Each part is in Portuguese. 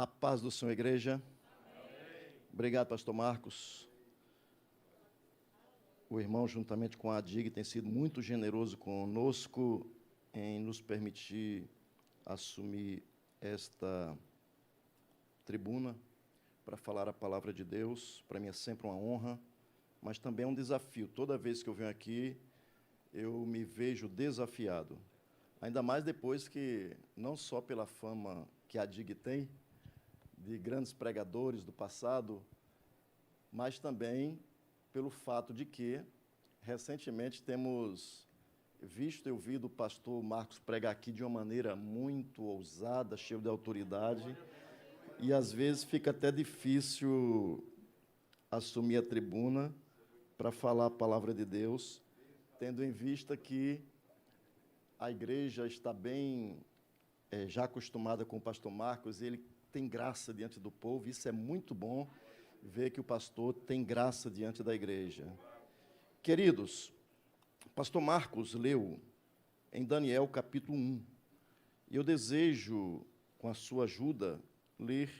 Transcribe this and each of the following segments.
A paz do Senhor, igreja. Amém. Obrigado, pastor Marcos. O irmão, juntamente com a DIG, tem sido muito generoso conosco em nos permitir assumir esta tribuna para falar a palavra de Deus. Para mim é sempre uma honra, mas também é um desafio. Toda vez que eu venho aqui, eu me vejo desafiado. Ainda mais depois que, não só pela fama que a DIG tem, de grandes pregadores do passado, mas também pelo fato de que, recentemente, temos visto e ouvido o pastor Marcos pregar aqui de uma maneira muito ousada, cheio de autoridade, e às vezes fica até difícil assumir a tribuna para falar a palavra de Deus, tendo em vista que a igreja está bem já acostumada com o pastor Marcos, ele tem graça diante do povo. Isso é muito bom, ver que o pastor tem graça diante da igreja. Queridos, o pastor Marcos leu em Daniel capítulo 1, e eu desejo, com a sua ajuda, ler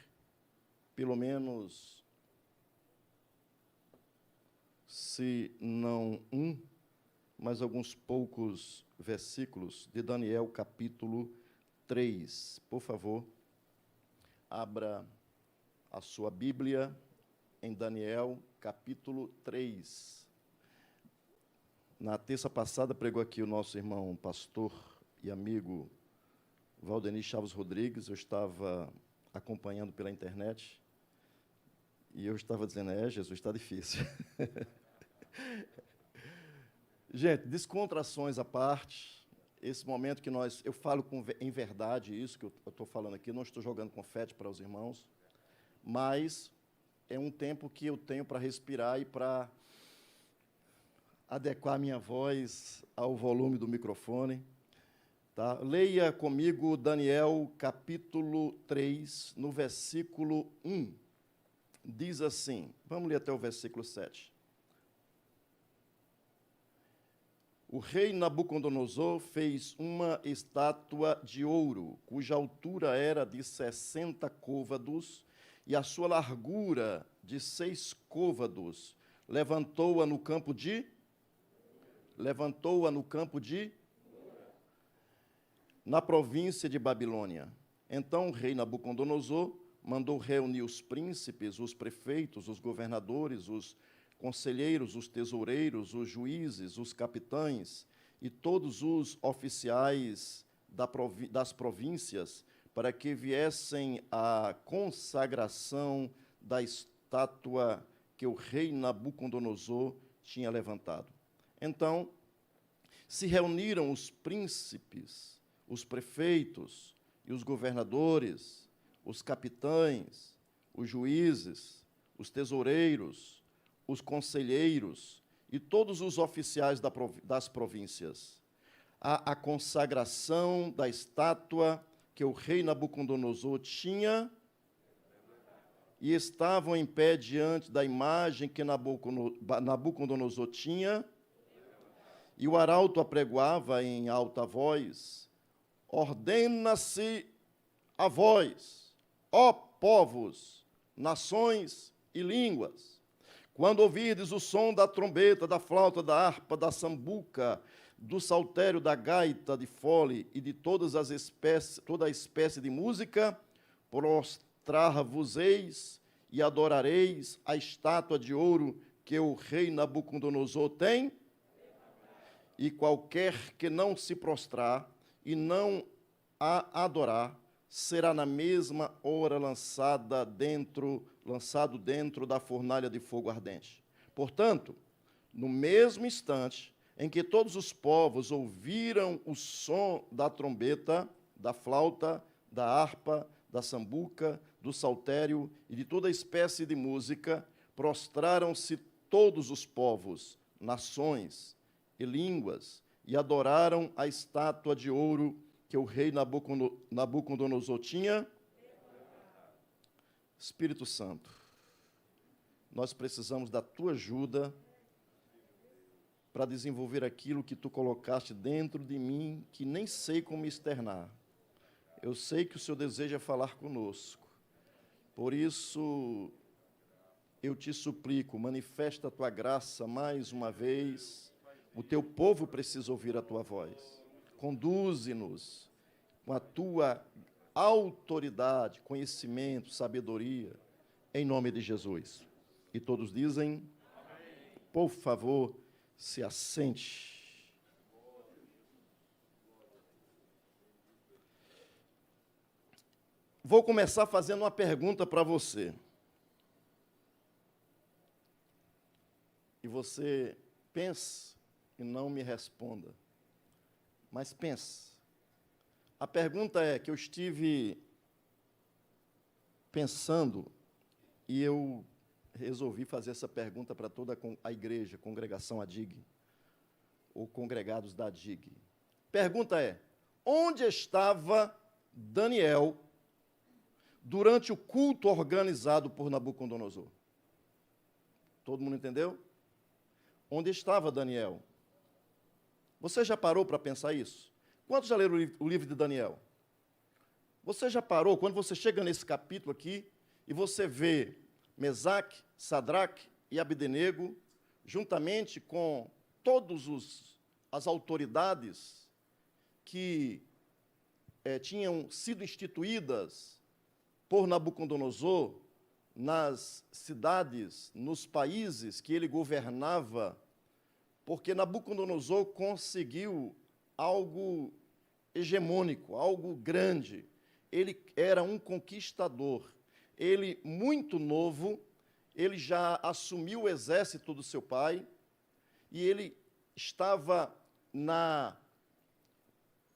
pelo menos, se não mas alguns poucos versículos de Daniel capítulo 3. Por favor, abra a sua Bíblia em Daniel, capítulo 3. Na terça passada pregou aqui o nosso irmão pastor e amigo Valdenir Chaves Rodrigues. Eu estava acompanhando pela internet e eu estava dizendo, Jesus, está difícil. Gente, descontrações à parte, esse momento que eu falo em verdade isso que eu estou falando aqui, não estou jogando confete para os irmãos, mas é um tempo que eu tenho para respirar e para adequar a minha voz ao volume do microfone. Tá? Leia comigo Daniel, capítulo 3, no versículo 1. Diz assim, vamos ler até o versículo 7. O rei Nabucodonosor fez uma estátua de ouro, cuja altura era de 60 côvados e a sua largura de 6 côvados. Levantou-a no campo de na província de Babilônia. Então o rei Nabucodonosor mandou reunir os príncipes, os prefeitos, os governadores, os conselheiros, os tesoureiros, os juízes, os capitães e todos os oficiais das províncias para que viessem à consagração da estátua que o rei Nabucodonosor tinha levantado. Então, se reuniram os príncipes, os prefeitos e os governadores, os capitães, os juízes, os tesoureiros, os conselheiros e todos os oficiais das províncias, a consagração da estátua que o rei Nabucodonosor tinha, e estavam em pé diante da imagem que Nabucodonosor tinha, e o arauto apregoava em alta voz: ordena-se a vós, ó povos, nações e línguas, quando ouvirdes o som da trombeta, da flauta, da harpa, da sambuca, do saltério, da gaita, de fole e de toda a espécie de música, prostrar-vos-eis e adorareis a estátua de ouro que o rei Nabucodonosor tem, e qualquer que não se prostrar e não a adorar, será na mesma hora lançado dentro da fornalha de fogo ardente. Portanto, no mesmo instante em que todos os povos ouviram o som da trombeta, da flauta, da harpa, da sambuca, do saltério e de toda espécie de música, prostraram-se todos os povos, nações e línguas, e adoraram a estátua de ouro que o rei Nabucodonosor tinha. Espírito Santo, nós precisamos da tua ajuda para desenvolver aquilo que tu colocaste dentro de mim, que nem sei como externar. Eu sei que o Senhor deseja falar conosco, Por isso, eu te suplico, manifesta a tua graça mais uma vez. O teu povo precisa ouvir a tua voz. Conduze-nos com a tua autoridade, conhecimento, sabedoria, em nome de Jesus. E todos dizem, amém. Por favor, se assente. Vou começar fazendo uma pergunta para você. E você pense e não me responda. Mas pense. A pergunta é que eu estive pensando e eu resolvi fazer essa pergunta para toda a igreja, congregação ADIG, ou congregados da ADIG. Pergunta é, onde estava Daniel durante o culto organizado por Nabucodonosor? Todo mundo entendeu? Onde estava Daniel? Você já parou para pensar isso? Quantos já leram o livro de Daniel? Você já parou, quando você chega nesse capítulo aqui, e você vê Mesaque, Sadraque e Abdenego, juntamente com todas as autoridades que tinham sido instituídas por Nabucodonosor nas cidades, nos países que ele governava, porque Nabucodonosor conseguiu algo hegemônico, algo grande. Ele era um conquistador. Ele, muito novo, ele já assumiu o exército do seu pai e ele estava na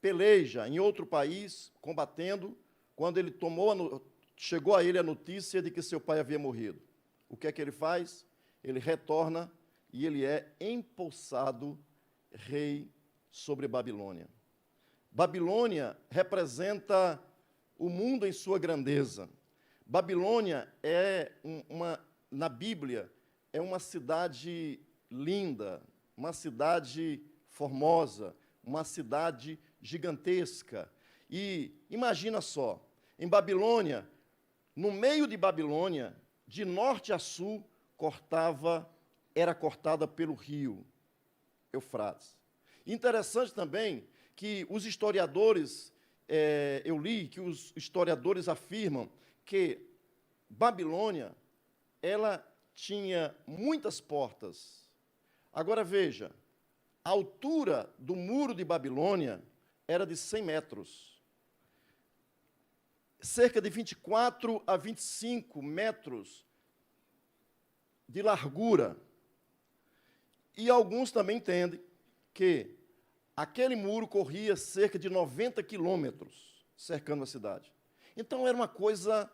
peleja em outro país, combatendo, quando ele chegou a ele a notícia de que seu pai havia morrido. O que é que ele faz? Ele retorna e ele é empossado rei sobre Babilônia. Babilônia representa o mundo em sua grandeza. Babilônia na Bíblia, é uma cidade linda, uma cidade formosa, uma cidade gigantesca. E imagina só, em Babilônia, no meio de Babilônia, de norte a sul, era cortada pelo rio Eufrates. Interessante também que os historiadores, eu li que os historiadores afirmam que Babilônia, ela tinha muitas portas. Agora veja, a altura do muro de Babilônia era de 100 metros. Cerca de 24 a 25 metros de largura. E alguns também entendem que aquele muro corria cerca de 90 quilômetros, cercando a cidade. Então, era uma coisa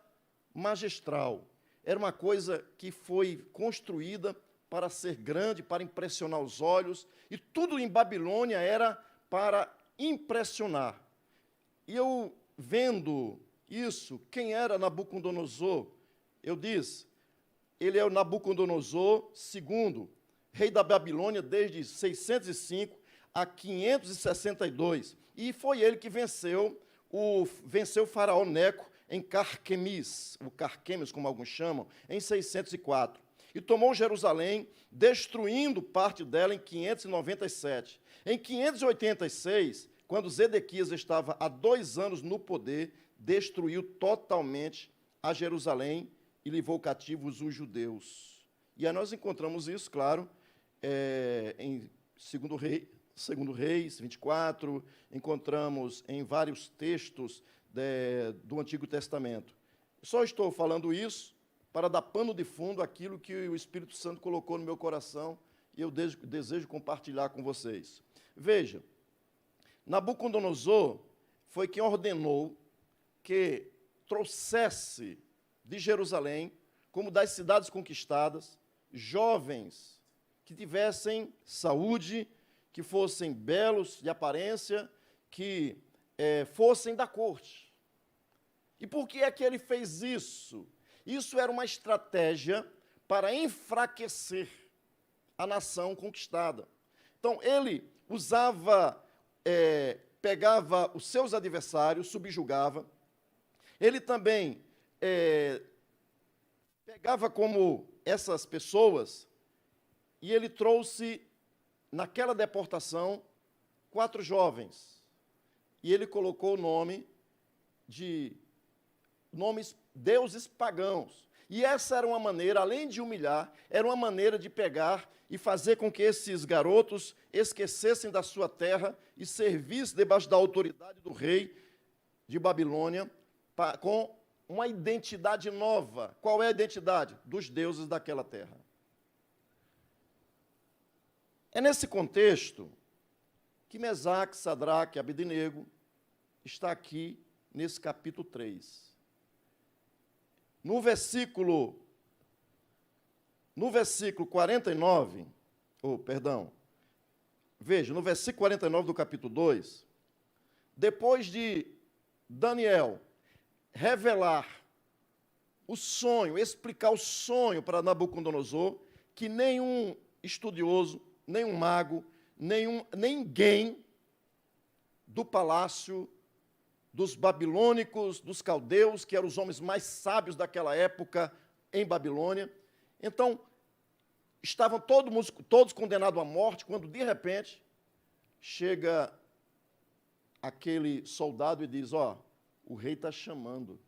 magistral, era uma coisa que foi construída para ser grande, para impressionar os olhos, e tudo em Babilônia era para impressionar. E eu, vendo isso, quem era Nabucodonosor? Eu disse, ele é o Nabucodonosor II, rei da Babilônia desde 605 a 562, e foi ele que venceu o faraó Neco em Carquemis, o Carquemis, como alguns chamam, em 604. E tomou Jerusalém, destruindo parte dela em 597. Em 586, quando Zedequias estava há 2 anos no poder, destruiu totalmente a Jerusalém e levou cativos os judeus. E aí nós encontramos isso, claro, em 2 Reis 24, encontramos em vários textos do Antigo Testamento. Só estou falando isso para dar pano de fundo àquilo que o Espírito Santo colocou no meu coração e eu desejo compartilhar com vocês. Veja, Nabucodonosor foi quem ordenou que trouxesse de Jerusalém, como das cidades conquistadas, jovens que tivessem saúde, que fossem belos de aparência, que fossem da corte. E por que é que ele fez isso? Isso era uma estratégia para enfraquecer a nação conquistada. Então, ele pegava os seus adversários, subjugava. Ele também pegava como essas pessoas e ele trouxe, naquela deportação, 4 jovens. E ele colocou o nome de deuses pagãos. E essa era uma maneira, além de humilhar, era uma maneira de pegar e fazer com que esses garotos esquecessem da sua terra e servissem debaixo da autoridade do rei de Babilônia, com uma identidade nova. Qual é a identidade? Dos deuses daquela terra. É nesse contexto que Mesaque, Sadraque e Abednego está aqui nesse capítulo 3. No versículo 49, veja, no versículo 49 do capítulo 2, depois de Daniel revelar o sonho, explicar o sonho para Nabucodonosor, que nenhum estudioso, nenhum mago, ninguém do palácio dos babilônicos, dos caldeus, que eram os homens mais sábios daquela época em Babilônia. Então, estavam todos condenados à morte, quando, de repente, chega aquele soldado e diz, o rei está chamando,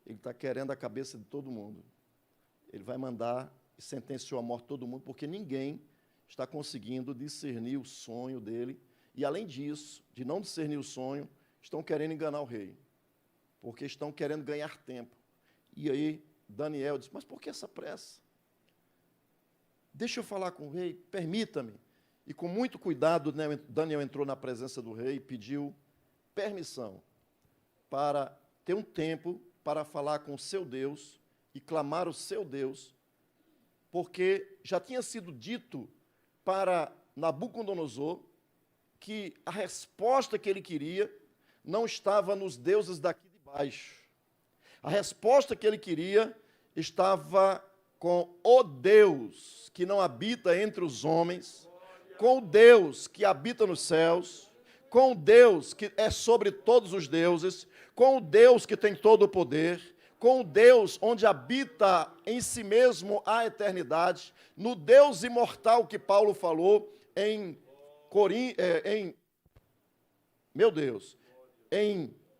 ele está querendo a cabeça de todo mundo. Ele vai mandar e sentenciou à morte todo mundo, porque ninguém está conseguindo discernir o sonho dele. E, além disso, de não discernir o sonho, estão querendo enganar o rei, porque estão querendo ganhar tempo. E aí, Daniel disse, mas por que essa pressa? Deixa eu falar com o rei, permita-me. E com muito cuidado, Daniel entrou na presença do rei e pediu permissão para ter um tempo para falar com o seu Deus e clamar o seu Deus, porque já tinha sido dito para Nabucodonosor que a resposta que ele queria não estava nos deuses daqui de baixo. A resposta que ele queria estava com o Deus que não habita entre os homens, com o Deus que habita nos céus, com o Deus que é sobre todos os deuses, com o Deus que tem todo o poder, com o Deus onde habita em si mesmo a eternidade, no Deus imortal que Paulo falou em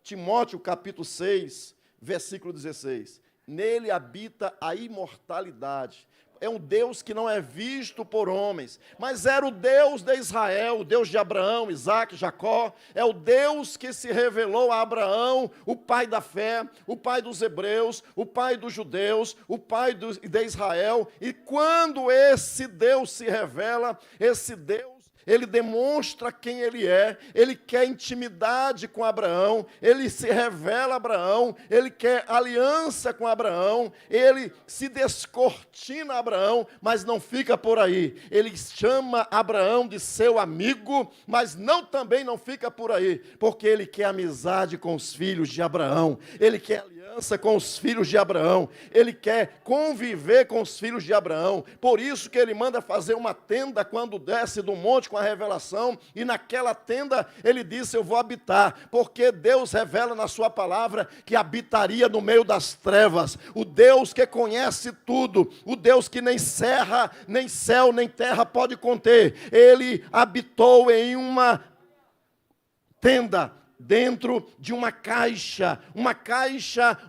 Timóteo, capítulo 6, versículo 16. Nele habita a imortalidade. É um Deus que não é visto por homens, mas era o Deus de Israel, o Deus de Abraão, Isaque, Jacó. É o Deus que se revelou a Abraão, o pai da fé, o pai dos hebreus, o pai dos judeus, o pai de Israel. E quando esse Deus se revela, esse Deus, ele demonstra quem ele é, ele quer intimidade com Abraão, ele se revela a Abraão, ele quer aliança com Abraão, ele se descortina a Abraão, mas não fica por aí. Ele chama Abraão de seu amigo, mas também não fica por aí, porque ele quer amizade com os filhos de Abraão, ele quer aliança com os filhos de Abraão, ele quer conviver com os filhos de Abraão. Por isso que ele manda fazer uma tenda quando desce do monte com a revelação, e naquela tenda ele disse, eu vou habitar, porque Deus revela na sua palavra que habitaria no meio das trevas, o Deus que conhece tudo, o Deus que nem serra, nem céu, nem terra pode conter. Ele habitou em uma tenda, dentro de uma caixa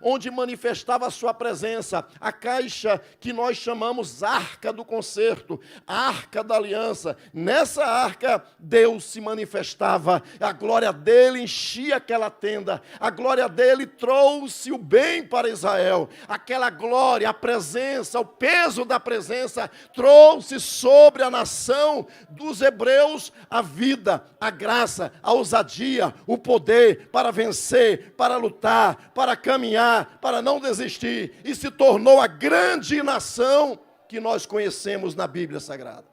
onde manifestava a sua presença, a caixa que nós chamamos arca do concerto, arca da aliança. Nessa arca, Deus se manifestava, a glória dele enchia aquela tenda, a glória dele trouxe o bem para Israel, aquela glória, a presença, o peso da presença, trouxe sobre a nação dos hebreus a vida, a graça, a ousadia, o poder para vencer, para lutar, para caminhar, para não desistir, e se tornou a grande nação que nós conhecemos na Bíblia Sagrada.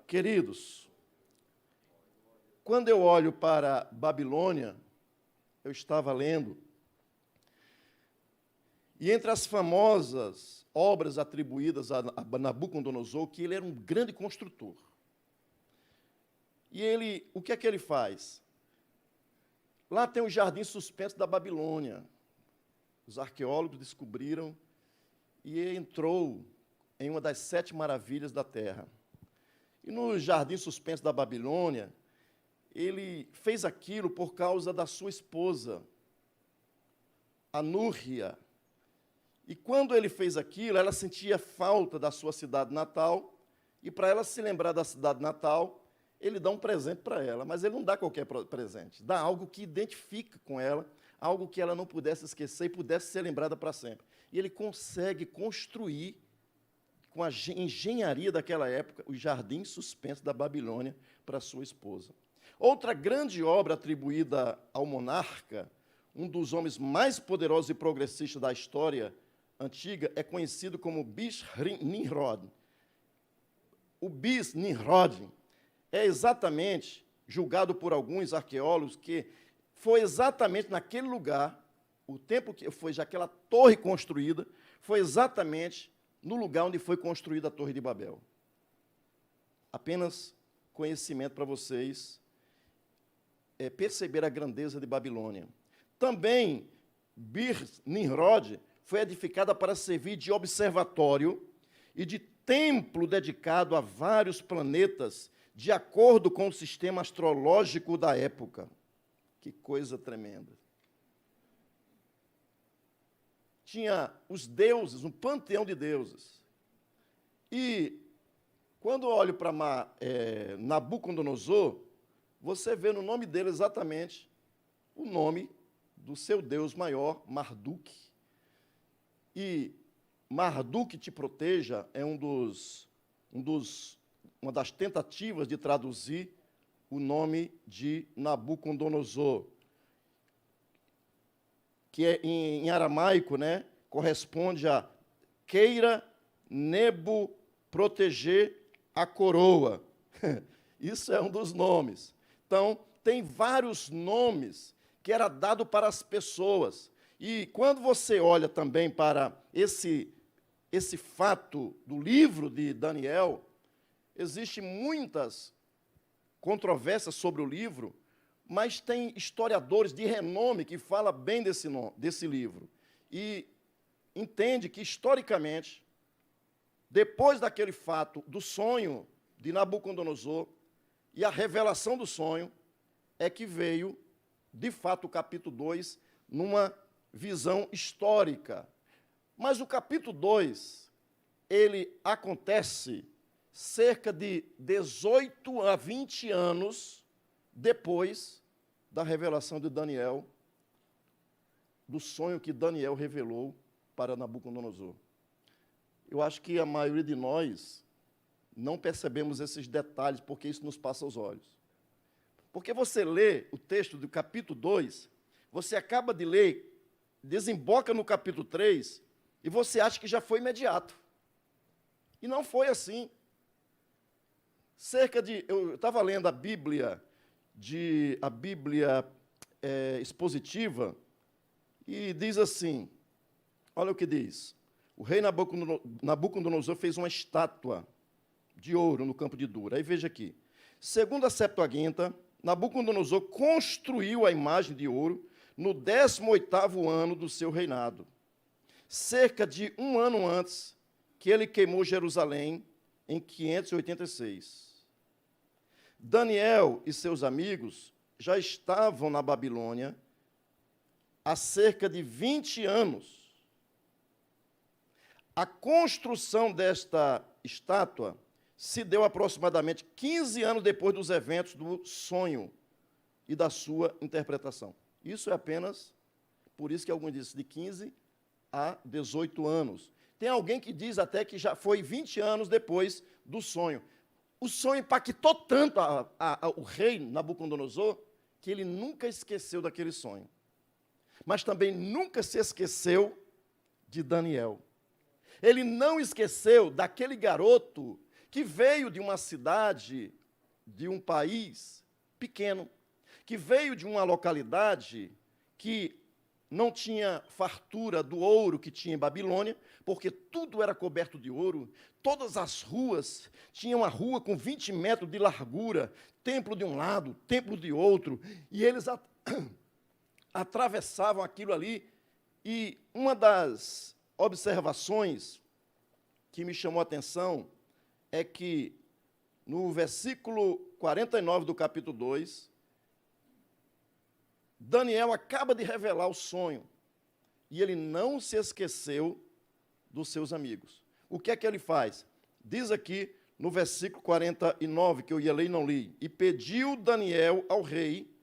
Queridos, quando eu olho para Babilônia, eu estava lendo, e entre as famosas obras atribuídas a Nabucodonosor, que ele era um grande construtor. E o que é que ele faz? Lá tem o jardim suspenso da Babilônia. os arqueólogos descobriram e entrou em uma das 7 maravilhas da terra. E no jardim suspenso da Babilônia, ele fez aquilo por causa da sua esposa, Anúrria. E quando ele fez aquilo, ela sentia falta da sua cidade natal, e para ela se lembrar da cidade natal, ele dá um presente para ela, mas ele não dá qualquer presente, dá algo que identifica com ela, algo que ela não pudesse esquecer e pudesse ser lembrada para sempre. E ele consegue construir, com a engenharia daquela época, o jardim suspenso da Babilônia para sua esposa. Outra grande obra atribuída ao monarca, um dos homens mais poderosos e progressistas da história antiga, é conhecido como Bis-Nimrod. O Bis-Nimrod é exatamente, julgado por alguns arqueólogos, que foi exatamente naquele lugar, o tempo que foi já aquela torre construída, foi exatamente no lugar onde foi construída a Torre de Babel. Apenas conhecimento para vocês perceber a grandeza de Babilônia. Também, Bir-Nimrod foi edificada para servir de observatório e de templo dedicado a vários planetas, de acordo com o sistema astrológico da época. Que coisa tremenda. Tinha os deuses, um panteão de deuses. E, quando eu olho para Nabucodonosor, você vê no nome dele exatamente o nome do seu deus maior, Marduk. E Marduk te proteja é uma das tentativas de traduzir o nome de Nabucodonosor, que em aramaico, né, corresponde a queira Nebo proteger a coroa. Isso é um dos nomes. Então, tem vários nomes que era dado para as pessoas. E quando você olha também para esse fato do livro de Daniel, existem muitas controvérsias sobre o livro, mas tem historiadores de renome que falam bem desse livro. E entende que, historicamente, depois daquele fato do sonho de Nabucodonosor e a revelação do sonho, é que veio, de fato, o capítulo 2, numa visão histórica. Mas o capítulo 2, ele acontece cerca de 18 a 20 anos depois da revelação de Daniel, do sonho que Daniel revelou para Nabucodonosor. Eu acho que a maioria de nós não percebemos esses detalhes, porque isso nos passa aos olhos. Porque você lê o texto do capítulo 2, você acaba de ler, desemboca no capítulo 3, e você acha que já foi imediato. E não foi assim. Eu estava lendo a Bíblia expositiva, e diz assim, olha o que diz: o rei Nabucodonosor fez uma estátua de ouro no campo de Dura. Aí veja aqui, segundo a Septuaginta, Nabucodonosor construiu a imagem de ouro no 18º ano do seu reinado, cerca de um ano antes que ele queimou Jerusalém, em 586. Daniel e seus amigos já estavam na Babilônia há cerca de 20 anos. A construção desta estátua se deu aproximadamente 15 anos depois dos eventos do sonho e da sua interpretação. Isso é apenas, por isso que alguns dizem, de 15 a 18 anos. Tem alguém que diz até que já foi 20 anos depois do sonho. O sonho impactou tanto o rei Nabucodonosor que ele nunca esqueceu daquele sonho. Mas também nunca se esqueceu de Daniel. Ele não esqueceu daquele garoto que veio de uma cidade, de um país pequeno, que veio de uma localidade que não tinha fartura do ouro que tinha em Babilônia, porque tudo era coberto de ouro, todas as ruas, tinha uma rua com 20 metros de largura, templo de um lado, templo de outro, e eles atravessavam aquilo ali E uma das observações que me chamou a atenção é que, no versículo 49 do capítulo 2, Daniel acaba de revelar o sonho, e ele não se esqueceu dos seus amigos. O que é que ele faz? Diz aqui, no versículo 49, que eu ia ler e não li, e pediu Daniel ao rei,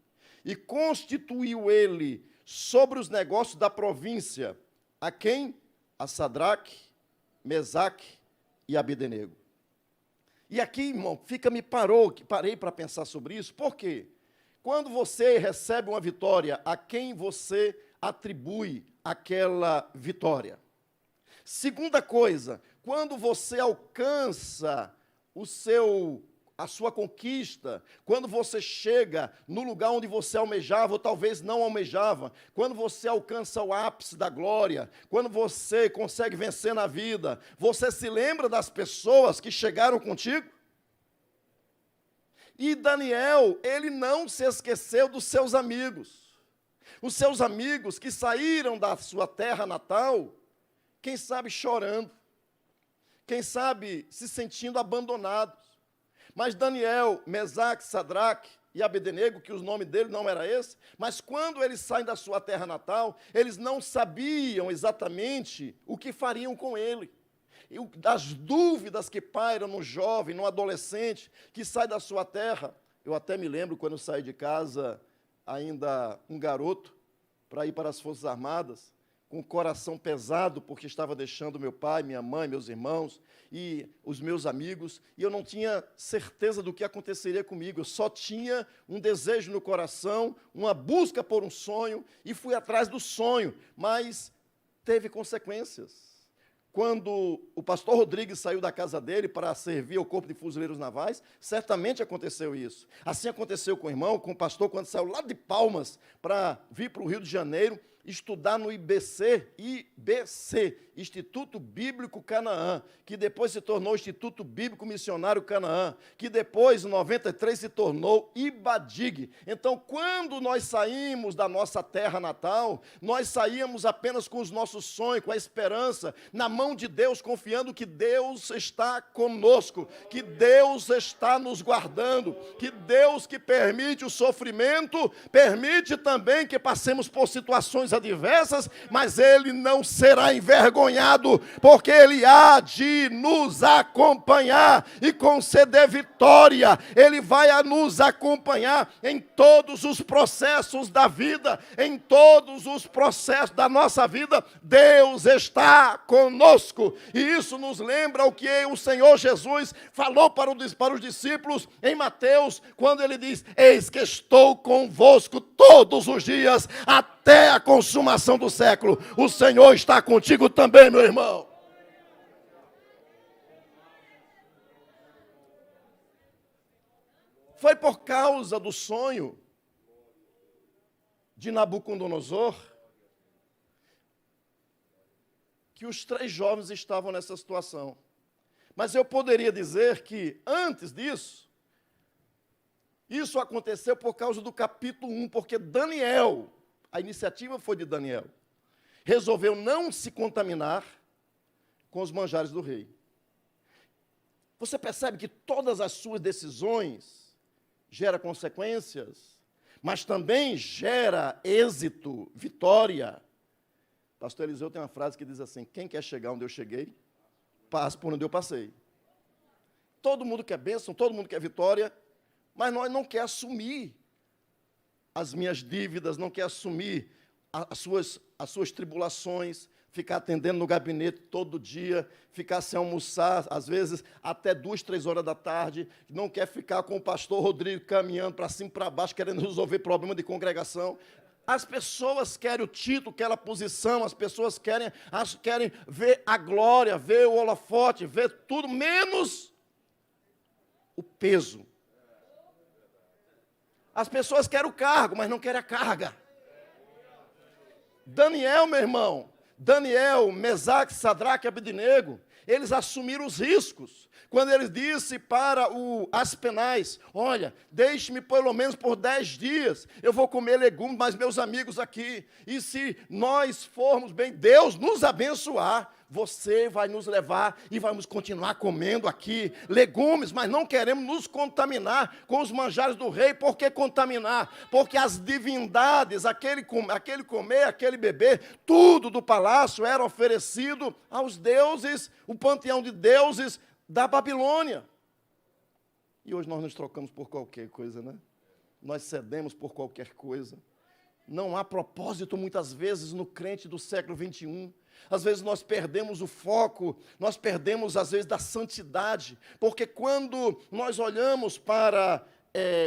e constituiu ele sobre os negócios da província, a quem? A Sadraque, Mesaque e Abdenego. E aqui, irmão, parei para pensar sobre isso. Por quê? Quando você recebe uma vitória, a quem você atribui aquela vitória? Segunda coisa, quando você alcança a sua conquista, quando você chega no lugar onde você almejava, ou talvez não almejava, quando você alcança o ápice da glória, quando você consegue vencer na vida, você se lembra das pessoas que chegaram contigo? E Daniel, ele não se esqueceu dos seus amigos. Os seus amigos que saíram da sua terra natal, quem sabe chorando, quem sabe se sentindo abandonados. Mas Daniel, Mesaque, Sadraque e Abdenego, que os nomes dele não era esse, mas quando eles saem da sua terra natal, eles não sabiam exatamente o que fariam com ele. E das dúvidas que pairam num jovem, num adolescente que sai da sua terra. Eu até me lembro quando eu saí de casa, ainda um garoto, para ir para as Forças Armadas, com o coração pesado, porque estava deixando meu pai, minha mãe, meus irmãos e os meus amigos, e eu não tinha certeza do que aconteceria comigo, eu só tinha um desejo no coração, uma busca por um sonho, e fui atrás do sonho, mas teve consequências. Quando o pastor Rodrigues saiu da casa dele para servir ao Corpo de Fuzileiros Navais, certamente aconteceu isso. Assim aconteceu com o irmão, com o pastor, quando saiu lá de Palmas para vir para o Rio de Janeiro, estudar no IBC, Instituto Bíblico Canaã, que depois se tornou Instituto Bíblico Missionário Canaã, que depois, em 93, se tornou IBADIG. Então, quando nós saímos da nossa terra natal, nós saíamos apenas com os nossos sonhos, com a esperança, na mão de Deus, confiando que Deus está conosco, que Deus está nos guardando, que Deus que permite o sofrimento, permite também que passemos por situações adversas, mas Ele não será envergonhado, porque Ele há de nos acompanhar e conceder vitória. Ele vai a nos acompanhar em todos os processos da vida, em todos os processos da nossa vida. Deus está conosco, e isso nos lembra o que o Senhor Jesus falou para os discípulos em Mateus, quando Ele diz: eis que estou convosco todos os dias, até a consumação do século. O Senhor está contigo também, meu irmão. Foi por causa do sonho de Nabucodonosor que os 3 jovens estavam nessa situação. Mas eu poderia dizer que, antes disso, isso aconteceu por causa do capítulo 1, porque Daniel, a iniciativa foi de Daniel, resolveu não se contaminar com os manjares do rei. Você percebe que todas as suas decisões geram consequências, mas também gera êxito, vitória. Pastor Eliseu tem uma frase que diz assim: quem quer chegar onde eu cheguei, passa por onde eu passei. Todo mundo quer bênção, todo mundo quer vitória, mas nós não quer assumir as minhas dívidas, não quer assumir as suas tribulações, ficar atendendo no gabinete todo dia, ficar sem almoçar, às vezes até 2, 3 horas da tarde, não quer ficar com o pastor Rodrigo caminhando para cima e para baixo, querendo resolver problema de congregação. As pessoas querem o título, querem a posição, as pessoas querem ver a glória, ver o holofote, ver tudo, menos o peso. As pessoas querem o cargo, mas não querem a carga. Daniel, meu irmão, Daniel, Mesaque, Sadraque e Abdenego, eles assumiram os riscos. Quando ele disse para o Aspenais, olha, deixe-me pelo menos por 10 dias, eu vou comer legumes, mas meus amigos aqui, e se nós formos bem, Deus nos abençoar, você vai nos levar e vamos continuar comendo aqui legumes, mas não queremos nos contaminar com os manjares do rei. Por que contaminar? Porque as divindades, aquele comer, aquele beber, tudo do palácio era oferecido aos deuses, o panteão de deuses da Babilônia. E hoje nós nos trocamos por qualquer coisa, né? Nós cedemos por qualquer coisa. Não há propósito, muitas vezes, no crente do século 21. Às vezes nós perdemos o foco, nós perdemos, às vezes, da santidade, porque quando nós olhamos para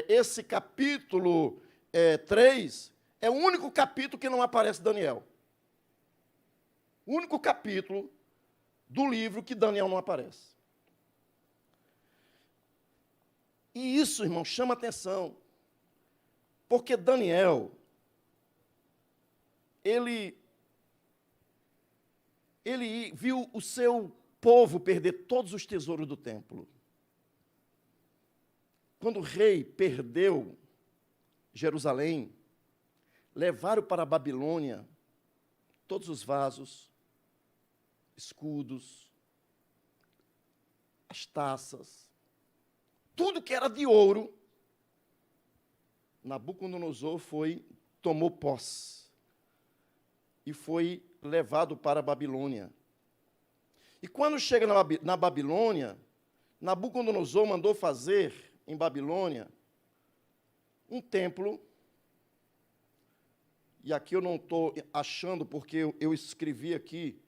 esse capítulo 3, é o único capítulo que não aparece Daniel. O único capítulo do livro que Daniel não aparece. E isso, irmão, chama atenção, porque Daniel, ele viu o seu povo perder todos os tesouros do templo. Quando o rei perdeu Jerusalém, levaram para a Babilônia todos os vasos, escudos, as taças, tudo que era de ouro. Nabucodonosor tomou posse e foi levado para a Babilônia. E quando chega na Babilônia, Nabucodonosor mandou fazer em Babilônia um templo, e aqui eu não estou achando, porque eu escrevi aqui,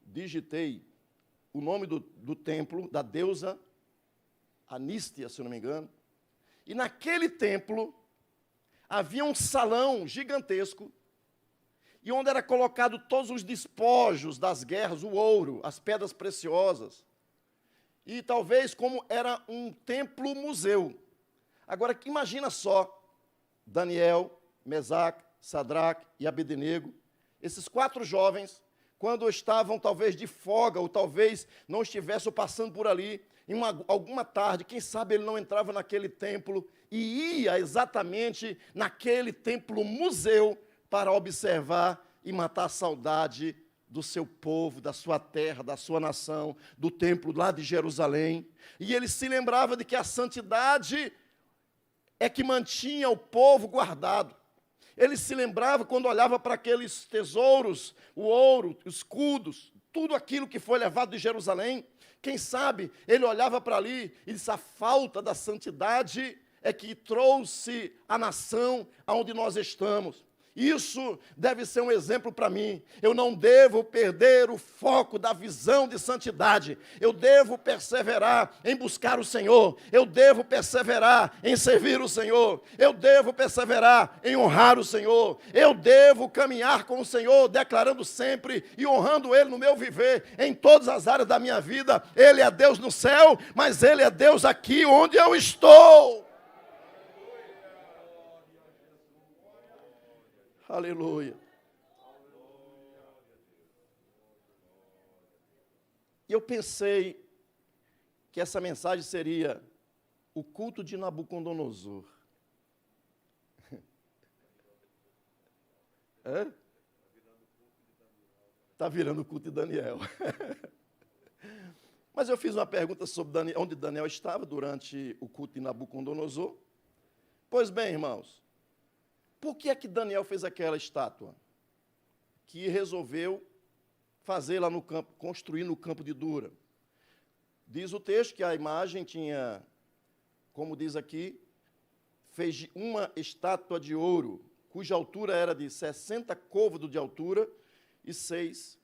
digitei o nome do templo, da deusa Anístia, se eu não me engano, e naquele templo havia um salão gigantesco, e onde era colocado todos os despojos das guerras, o ouro, as pedras preciosas. E talvez como era um templo-museu. Agora, imagina só, Daniel, Mesaque, Sadraque e Abednego, esses 4 jovens, quando estavam talvez de folga, ou talvez não estivessem passando por ali, em alguma tarde, quem sabe ele não entrava naquele templo e ia exatamente naquele templo-museu, para observar e matar a saudade do seu povo, da sua terra, da sua nação, do templo lá de Jerusalém. E ele se lembrava de que a santidade é que mantinha o povo guardado. Ele se lembrava, quando olhava para aqueles tesouros, o ouro, os escudos, tudo aquilo que foi levado de Jerusalém, quem sabe ele olhava para ali e disse, a falta da santidade é que trouxe a nação aonde nós estamos. Isso deve ser um exemplo para mim. Eu não devo perder o foco da visão de santidade. Eu devo perseverar em buscar o Senhor. Eu devo perseverar em servir o Senhor. Eu devo perseverar em honrar o Senhor. Eu devo caminhar com o Senhor, declarando sempre e honrando Ele no meu viver, em todas as áreas da minha vida. Ele é Deus no céu, mas Ele é Deus aqui onde eu estou. Aleluia. E eu pensei que essa mensagem seria o culto de Nabucodonosor. Está virando o culto de Daniel. Mas eu fiz uma pergunta sobre onde Daniel estava durante o culto de Nabucodonosor. Pois bem, irmãos, por que é que Daniel fez aquela estátua? Que resolveu fazer lá no campo, construir no campo de Dura. Diz o texto que a imagem tinha, como diz aqui, fez uma estátua de ouro, cuja altura era de 60 côvados de altura e 6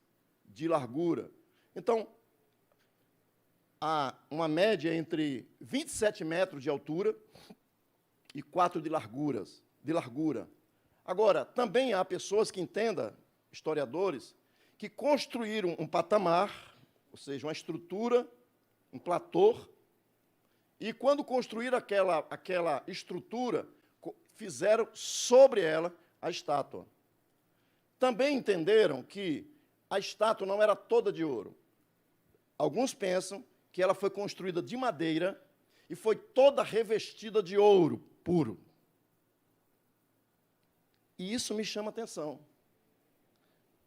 de largura. Então, há uma média entre 27 metros de altura e 4 de largura. Agora, também há pessoas que entendam, historiadores, que construíram um patamar, ou seja, uma estrutura, um platô, e quando construíram aquela estrutura, fizeram sobre ela a estátua. Também entenderam que a estátua não era toda de ouro. Alguns pensam que ela foi construída de madeira e foi toda revestida de ouro puro. E isso me chama a atenção.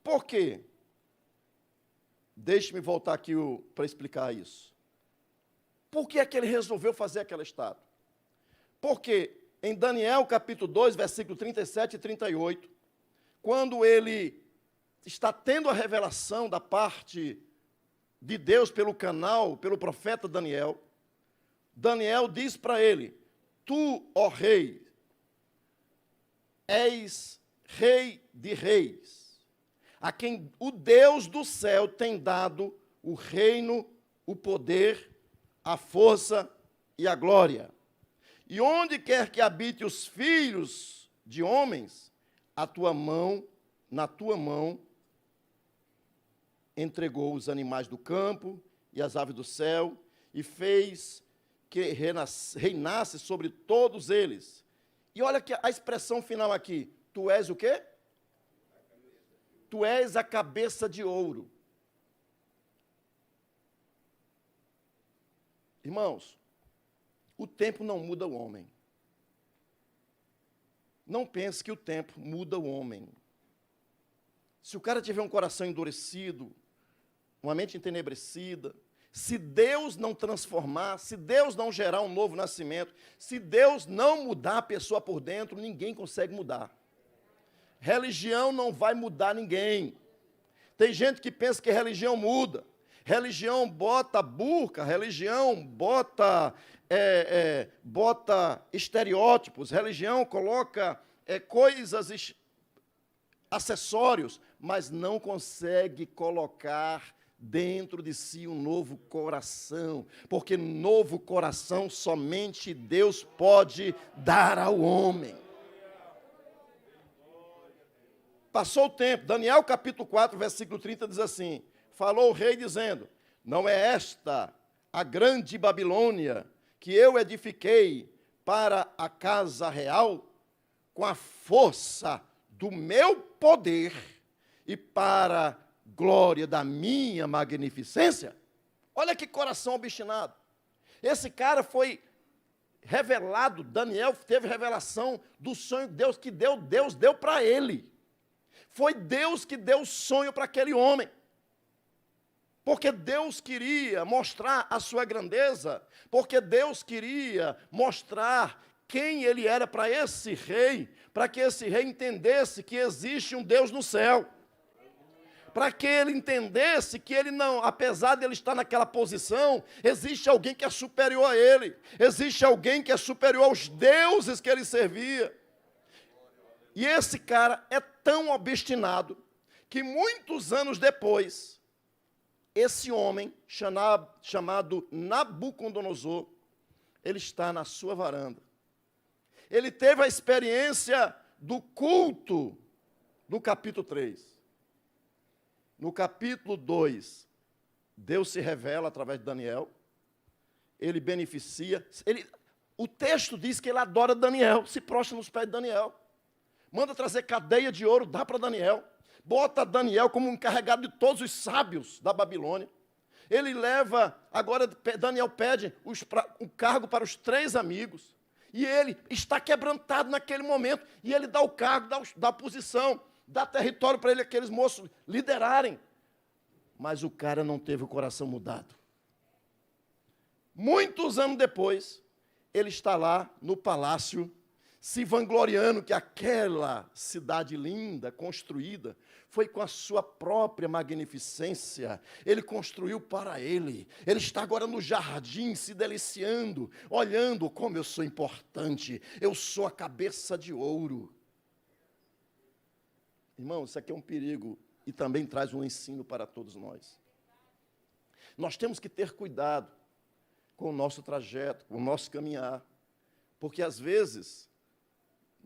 Por quê? Deixe-me voltar aqui para explicar isso. Por que é que ele resolveu fazer aquela estátua? Porque em Daniel, capítulo 2, versículo 37 e 38, quando ele está tendo a revelação da parte de Deus pelo canal, pelo profeta Daniel, Daniel diz para ele: tu, ó rei, és rei de reis, a quem o Deus do céu tem dado o reino, o poder, a força e a glória. E onde quer que habite os filhos de homens, na tua mão, entregou os animais do campo e as aves do céu, e fez que reinasse sobre todos eles. E olha que a expressão final aqui, tu és o quê? Tu és a cabeça de ouro. Irmãos, o tempo não muda o homem. Não pense que o tempo muda o homem. Se o cara tiver um coração endurecido, uma mente entenebrecida, se Deus não transformar, se Deus não gerar um novo nascimento, se Deus não mudar a pessoa por dentro, ninguém consegue mudar. Religião não vai mudar ninguém. Tem gente que pensa que religião muda. Religião bota burca, religião bota estereótipos, religião coloca coisas, acessórios, mas não consegue colocar dentro de si um novo coração, porque novo coração somente Deus pode dar ao homem. Passou o tempo, Daniel capítulo 4, versículo 30 diz assim: falou o rei dizendo, não é esta a grande Babilônia que eu edifiquei para a casa real com a força do meu poder e para glória da minha magnificência? Olha que coração obstinado. Esse cara foi revelado, Daniel teve revelação do sonho de Deus, que Deus deu para ele. Foi Deus que deu o sonho para aquele homem. Porque Deus queria mostrar a sua grandeza, porque Deus queria mostrar quem ele era para esse rei, para que esse rei entendesse que existe um Deus no céu. Para que ele entendesse que ele não, apesar de ele estar naquela posição, existe alguém que é superior a ele, existe alguém que é superior aos deuses que ele servia. E esse cara é tão obstinado que muitos anos depois, esse homem, chamado Nabucodonosor, ele está na sua varanda. Ele teve a experiência do culto do capítulo 3. No capítulo 2, Deus se revela através de Daniel. Ele beneficia. O texto diz que ele adora Daniel, se prostra nos pés de Daniel. Manda trazer cadeia de ouro, dá para Daniel. Bota Daniel como um encarregado de todos os sábios da Babilônia. Ele leva, agora Daniel pede um cargo para os 3 amigos. E ele está quebrantado naquele momento. E ele dá o cargo, dá a posição, dá território para ele, aqueles moços liderarem. Mas o cara não teve o coração mudado. Muitos anos depois, ele está lá no palácio, se vangloriando que aquela cidade linda, construída, foi com a sua própria magnificência. Ele construiu para ele. Ele está agora no jardim, se deliciando, olhando como eu sou importante. Eu sou a cabeça de ouro. Irmão, isso aqui é um perigo e também traz um ensino para todos nós. Nós temos que ter cuidado com o nosso trajeto, com o nosso caminhar, porque às vezes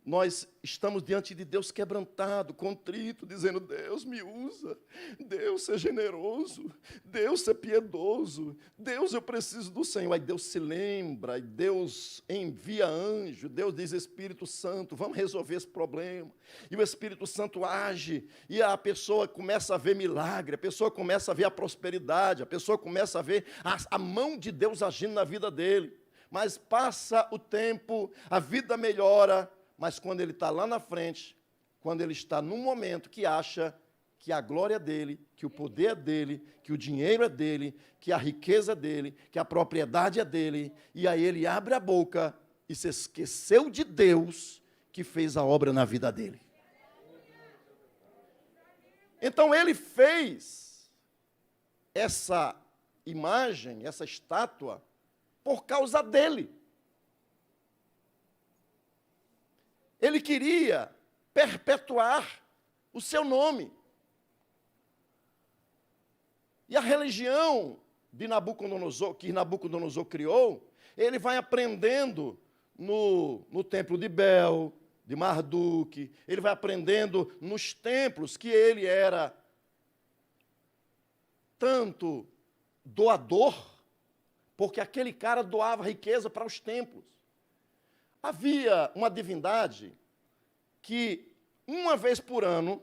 nós estamos diante de Deus quebrantado, contrito, dizendo, Deus me usa, Deus seja generoso, Deus seja piedoso, Deus eu preciso do Senhor. Aí Deus se lembra, aí Deus envia anjo, Deus diz, Espírito Santo, vamos resolver esse problema. E o Espírito Santo age, e a pessoa começa a ver milagre, a pessoa começa a ver a prosperidade, a pessoa começa a ver a mão de Deus agindo na vida dele. Mas passa o tempo, a vida melhora, mas quando ele está lá na frente, quando ele está num momento que acha que a glória é dele, que o poder é dele, que o dinheiro é dele, que a riqueza é dele, que a propriedade é dele, e aí ele abre a boca e se esqueceu de Deus que fez a obra na vida dele. Então ele fez essa imagem, essa estátua, por causa dele. Ele queria perpetuar o seu nome. E a religião de Nabucodonosor, que Nabucodonosor criou, ele vai aprendendo no templo de Bel, de Marduk, ele vai aprendendo nos templos que ele era tanto doador, porque aquele cara doava riqueza para os templos. Havia uma divindade que, uma vez por ano,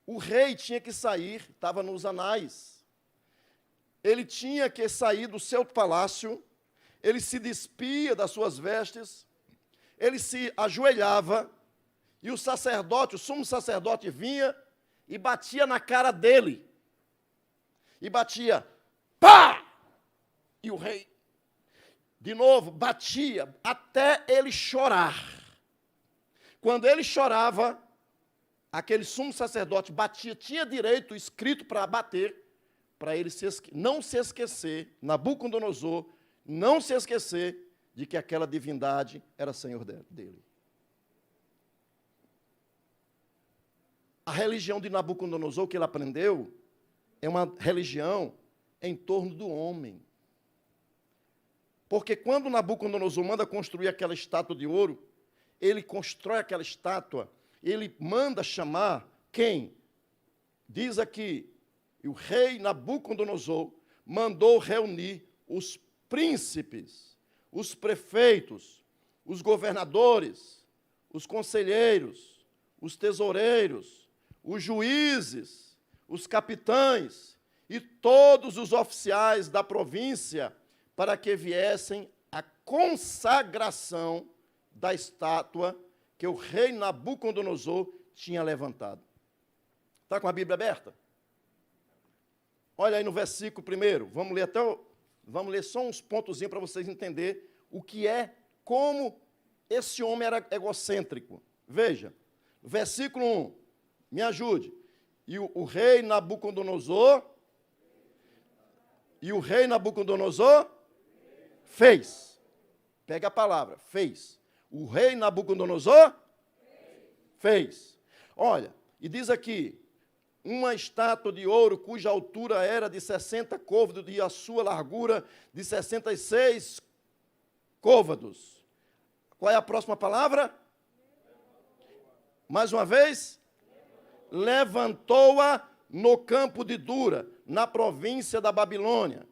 o rei tinha que sair, estava nos anais, ele tinha que sair do seu palácio, ele se despia das suas vestes, ele se ajoelhava, e o sacerdote, o sumo sacerdote vinha e batia na cara dele, e batia, pá! E o rei, de novo, batia até ele chorar. Quando ele chorava, aquele sumo sacerdote batia, tinha direito escrito para bater, para ele não se esquecer, Nabucodonosor, não se esquecer de que aquela divindade era senhor dele. A religião de Nabucodonosor que ele aprendeu é uma religião em torno do homem. Porque quando Nabucodonosor manda construir aquela estátua de ouro, ele constrói aquela estátua, ele manda chamar quem? Diz aqui, o rei Nabucodonosor mandou reunir os príncipes, os prefeitos, os governadores, os conselheiros, os tesoureiros, os juízes, os capitães e todos os oficiais da província para que viessem a consagração da estátua que o rei Nabucodonosor tinha levantado. Está com a Bíblia aberta? Olha aí no versículo 1, vamos ler só uns pontozinhos para vocês entenderem o que é, como esse homem era egocêntrico. Veja, versículo 1, me ajude. E o rei Nabucodonosor fez. Pega a palavra, fez. O rei Nabucodonosor fez. Olha, e diz aqui, uma estátua de ouro cuja altura era de 60 côvados e a sua largura de 66 côvados. Qual é a próxima palavra? Mais uma vez. Levantou-a no campo de Dura, na província da Babilônia.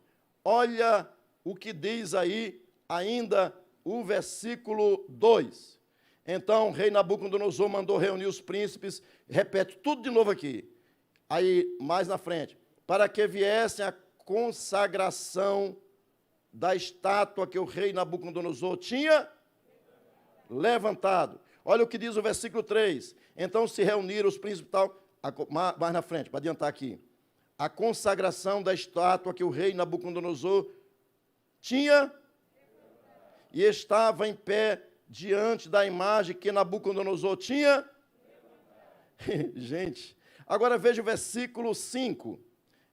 Olha o que diz aí ainda o versículo 2. Então, o rei Nabucodonosor mandou reunir os príncipes, repete tudo de novo aqui, aí mais na frente, para que viessem a consagração da estátua que o rei Nabucodonosor tinha levantado. Olha o que diz o versículo 3. Então se reuniram os príncipes tal, mais na frente, para adiantar aqui. A consagração da estátua que o rei Nabucodonosor tinha e estava em pé diante da imagem que Nabucodonosor tinha. Gente, agora veja o versículo 5.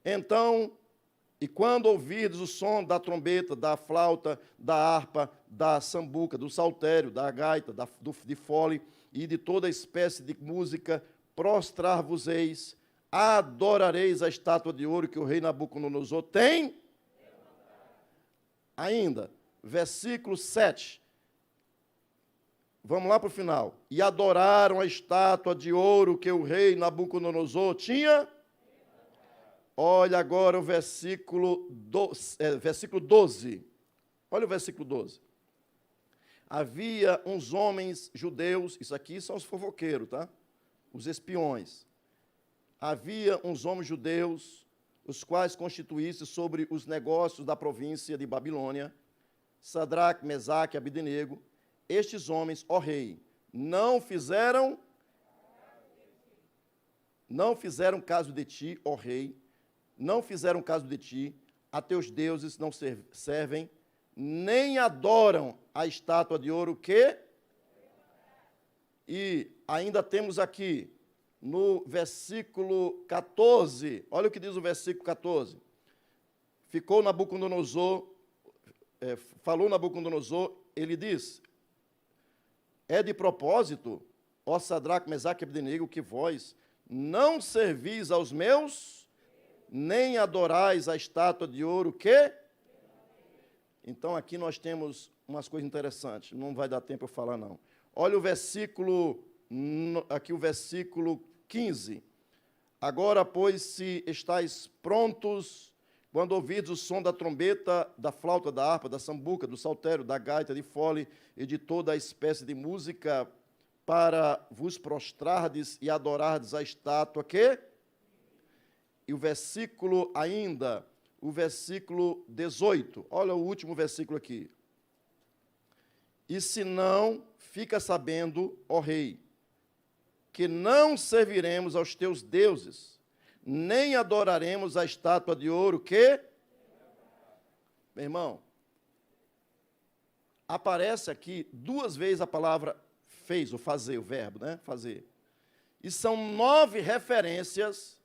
Então, e quando ouvirdes o som da trombeta, da flauta, da harpa, da sambuca, do saltério, da gaita, de fole e de toda espécie de música, prostrar-vos-eis, adorareis a estátua de ouro que o rei Nabucodonosor tem. Ainda, versículo 7. Vamos lá para o final. E adoraram a estátua de ouro que o rei Nabucodonosor tinha. Olha agora o versículo 12. Olha o versículo 12. Havia uns homens judeus, isso aqui são os fofoqueiros, tá? Os espiões. Havia uns homens judeus, os quais constituíssem sobre os negócios da província de Babilônia, Sadraque, Mesaque e Abdenego. Estes homens, ó rei, não fizeram caso de ti, ó rei, não fizeram caso de ti, a teus deuses não servem, nem adoram a estátua de ouro que... E ainda temos aqui, no versículo 14, olha o que diz o versículo 14. Falou Nabucodonosor, ele diz, é de propósito, ó Sadraque, Mesaque e Abdenego, que vós não servis aos meus, nem adorais a estátua de ouro que... Então, aqui nós temos umas coisas interessantes, não vai dar tempo eu falar, não. Olha o versículo, aqui o versículo 15. Agora, pois, se estáis prontos, quando ouvides o som da trombeta, da flauta, da harpa, da sambuca, do saltério, da gaita, de fole e de toda a espécie de música, para vos prostrardes e adorardes a estátua que... E o versículo ainda, o versículo 18, olha o último versículo aqui. E se não, fica sabendo, ó rei, que não serviremos aos teus deuses, nem adoraremos a estátua de ouro que... Meu irmão, aparece aqui 2 vezes a palavra fez, o fazer, o verbo, né? Fazer. E são 9 referências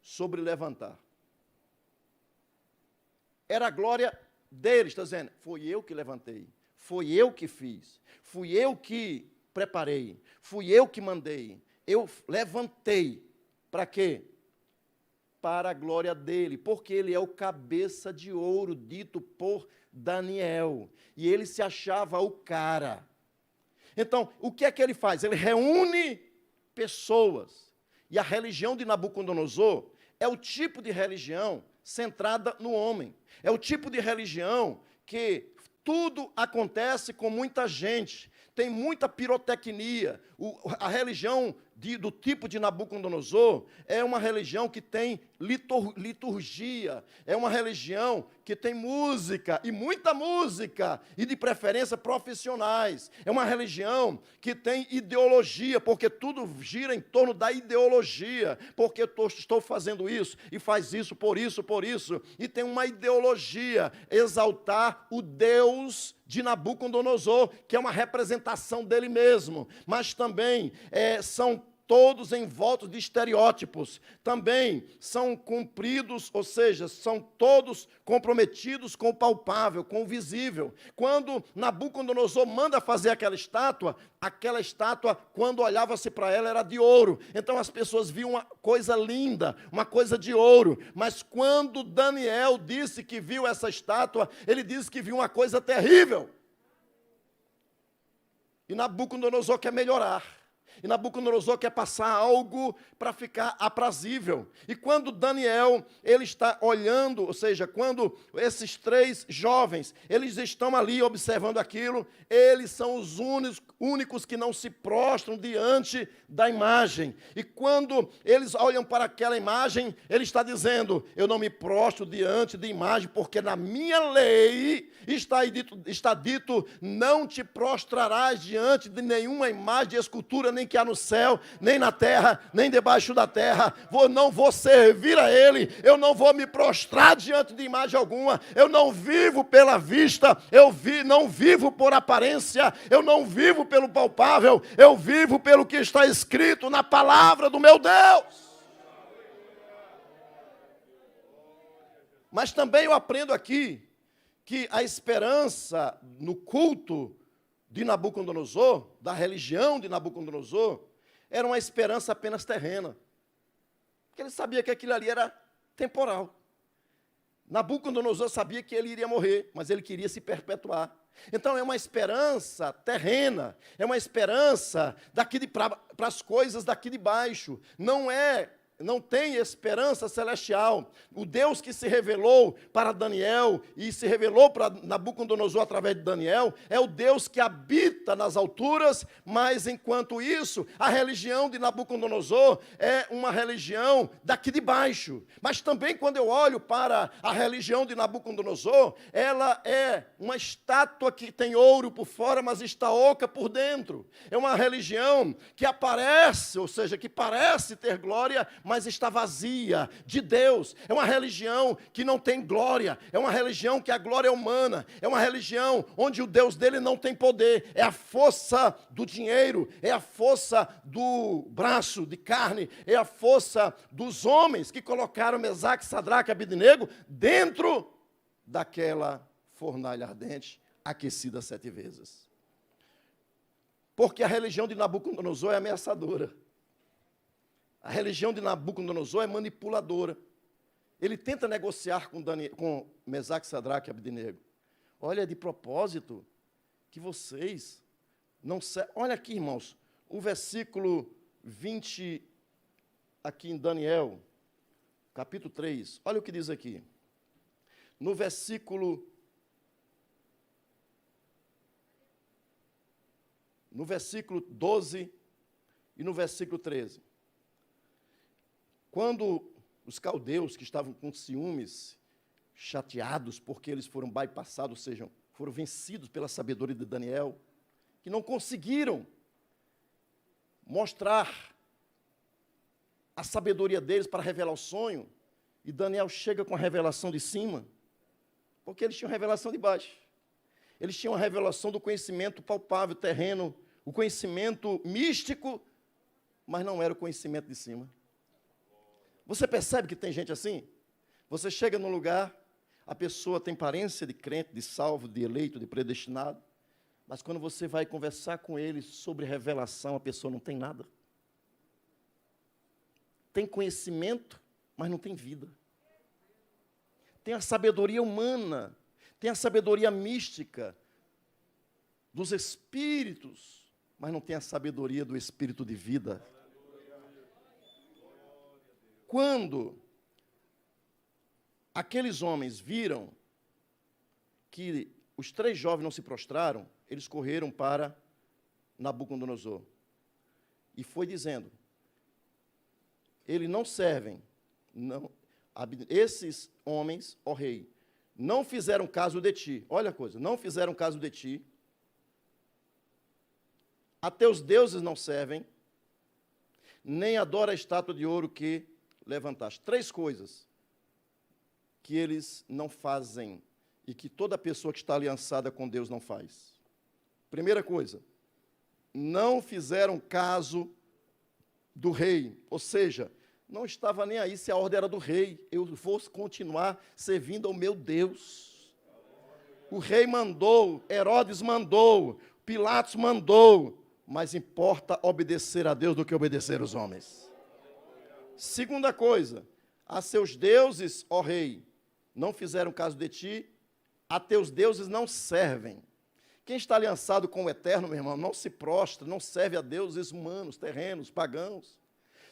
sobre levantar. Era a glória deles, está dizendo, foi eu que levantei, foi eu que fiz, fui eu que preparei, fui eu que mandei, eu levantei. Para quê? Para a glória dele, porque ele é o cabeça de ouro dito por Daniel, e ele se achava o cara. Então, o que é que ele faz? Ele reúne pessoas, e a religião de Nabucodonosor é o tipo de religião centrada no homem, é o tipo de religião que tudo acontece com muita gente, tem muita pirotecnia. A religião do tipo de Nabucodonosor é uma religião que tem liturgia, é uma religião que tem música, e muita música, e de preferência profissionais. É uma religião que tem ideologia, porque tudo gira em torno da ideologia, porque eu estou fazendo isso, e faz isso, por isso, e tem uma ideologia, exaltar o Deus de Nabucodonosor, que é uma representação dele mesmo, mas também são todos envoltos de estereótipos, também são cumpridos, ou seja, são todos comprometidos com o palpável, com o visível. Quando Nabucodonosor manda fazer aquela estátua, quando olhava-se para ela, era de ouro. Então as pessoas viam uma coisa linda, uma coisa de ouro. Mas quando Daniel disse que viu essa estátua, ele disse que viu uma coisa terrível. E Nabucodonosor quer melhorar. E Nabucodonosor quer passar algo para ficar aprazível. E quando Daniel, ele está olhando, ou seja, quando esses 3 jovens, eles estão ali observando aquilo, eles são os únicos que não se prostram diante da imagem. E quando eles olham para aquela imagem, ele está dizendo, eu não me prostro diante de imagem, porque na minha lei está dito, não te prostrarás diante de nenhuma imagem de escultura, nem que há no céu, nem na terra, nem debaixo da terra. Não vou servir a ele, eu não vou me prostrar diante de imagem alguma, eu não vivo pela vista, não vivo por aparência, eu não vivo pelo palpável, eu vivo pelo que está escrito na palavra do meu Deus. Mas também eu aprendo aqui que a esperança no culto de Nabucodonosor, da religião de Nabucodonosor, era uma esperança apenas terrena. Porque ele sabia que aquilo ali era temporal. Nabucodonosor sabia que ele iria morrer, mas ele queria se perpetuar. Então, é uma esperança terrena, é uma esperança para as coisas daqui de baixo. Não tem esperança celestial. O Deus que se revelou para Daniel e se revelou para Nabucodonosor através de Daniel, é o Deus que habita nas alturas, mas enquanto isso, a religião de Nabucodonosor é uma religião daqui de baixo. Mas também quando eu olho para a religião de Nabucodonosor, ela é uma estátua que tem ouro por fora, mas está oca por dentro. É uma religião que aparece, ou seja, que parece ter glória, mas está vazia de Deus. É uma religião que não tem glória, é uma religião que a glória é humana, é uma religião onde o Deus dele não tem poder, é a força do dinheiro, é a força do braço de carne, é a força dos homens que colocaram Mesaque, Sadraque e Abednego dentro daquela fornalha ardente, aquecida 7 vezes. Porque a religião de Nabucodonosor é ameaçadora. A religião de Nabucodonosor é manipuladora. Ele tenta negociar com Mesaque, Sadraque e Abednego. Olha, de propósito, que vocês não... Olha aqui, irmãos, o versículo 20, aqui em Daniel, capítulo 3. Olha o que diz aqui. No versículo 12 e no versículo 13. Quando os caldeus que estavam com ciúmes, chateados porque eles foram bypassados, ou seja, foram vencidos pela sabedoria de Daniel, que não conseguiram mostrar a sabedoria deles para revelar o sonho, e Daniel chega com a revelação de cima, porque eles tinham revelação de baixo. Eles tinham a revelação do conhecimento palpável, terreno, o conhecimento místico, mas não era o conhecimento de cima. Você percebe que tem gente assim? Você chega num lugar, a pessoa tem aparência de crente, de salvo, de eleito, de predestinado, mas quando você vai conversar com ele sobre revelação, a pessoa não tem nada. Tem conhecimento, mas não tem vida. Tem a sabedoria humana, tem a sabedoria mística dos espíritos, mas não tem a sabedoria do espírito de vida. Quando aqueles homens viram que os 3 jovens não se prostraram, eles correram para Nabucodonosor. E foi dizendo, eles não servem, esses homens, ó rei, não fizeram caso de ti. Olha a coisa, não fizeram caso de ti. A teus deuses não servem, nem adora a estátua de ouro que levantaste. 3 coisas que eles não fazem e que toda pessoa que está aliançada com Deus não faz. Primeira coisa, não fizeram caso do rei, ou seja, não estava nem aí se a ordem era do rei, eu vou continuar servindo ao meu Deus. O rei mandou, Herodes mandou, Pilatos mandou, mas importa obedecer a Deus do que obedecer aos homens. Segunda coisa, a seus deuses, ó rei, não fizeram caso de ti, a teus deuses não servem. Quem está aliançado com o Eterno, meu irmão, não se prostra, não serve a deuses humanos, terrenos, pagãos.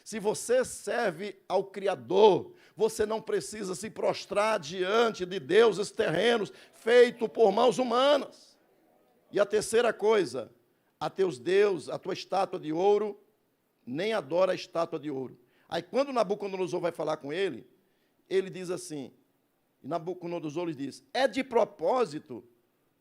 Se você serve ao Criador, você não precisa se prostrar diante de deuses terrenos, feitos por mãos humanas. E a terceira coisa, a teus deuses, a tua estátua de ouro, nem adora a estátua de ouro. Aí quando Nabucodonosor vai falar com ele, ele diz assim, e Nabucodonosor lhe diz, é de propósito,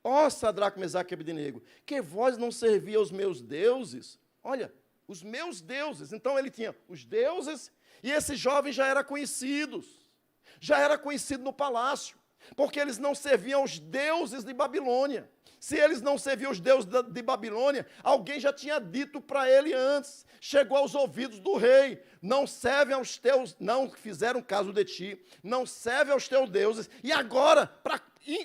ó Sadraque, Mesaque e Abednego, que vós não servi aos meus deuses? Olha, os meus deuses. Então ele tinha os deuses, e esse jovem já era conhecido no palácio, porque eles não serviam aos deuses de Babilônia. Se eles não serviam os deuses de Babilônia, alguém já tinha dito para ele antes, chegou aos ouvidos do rei, não servem aos teus, não fizeram caso de ti, não servem aos teus deuses, e agora,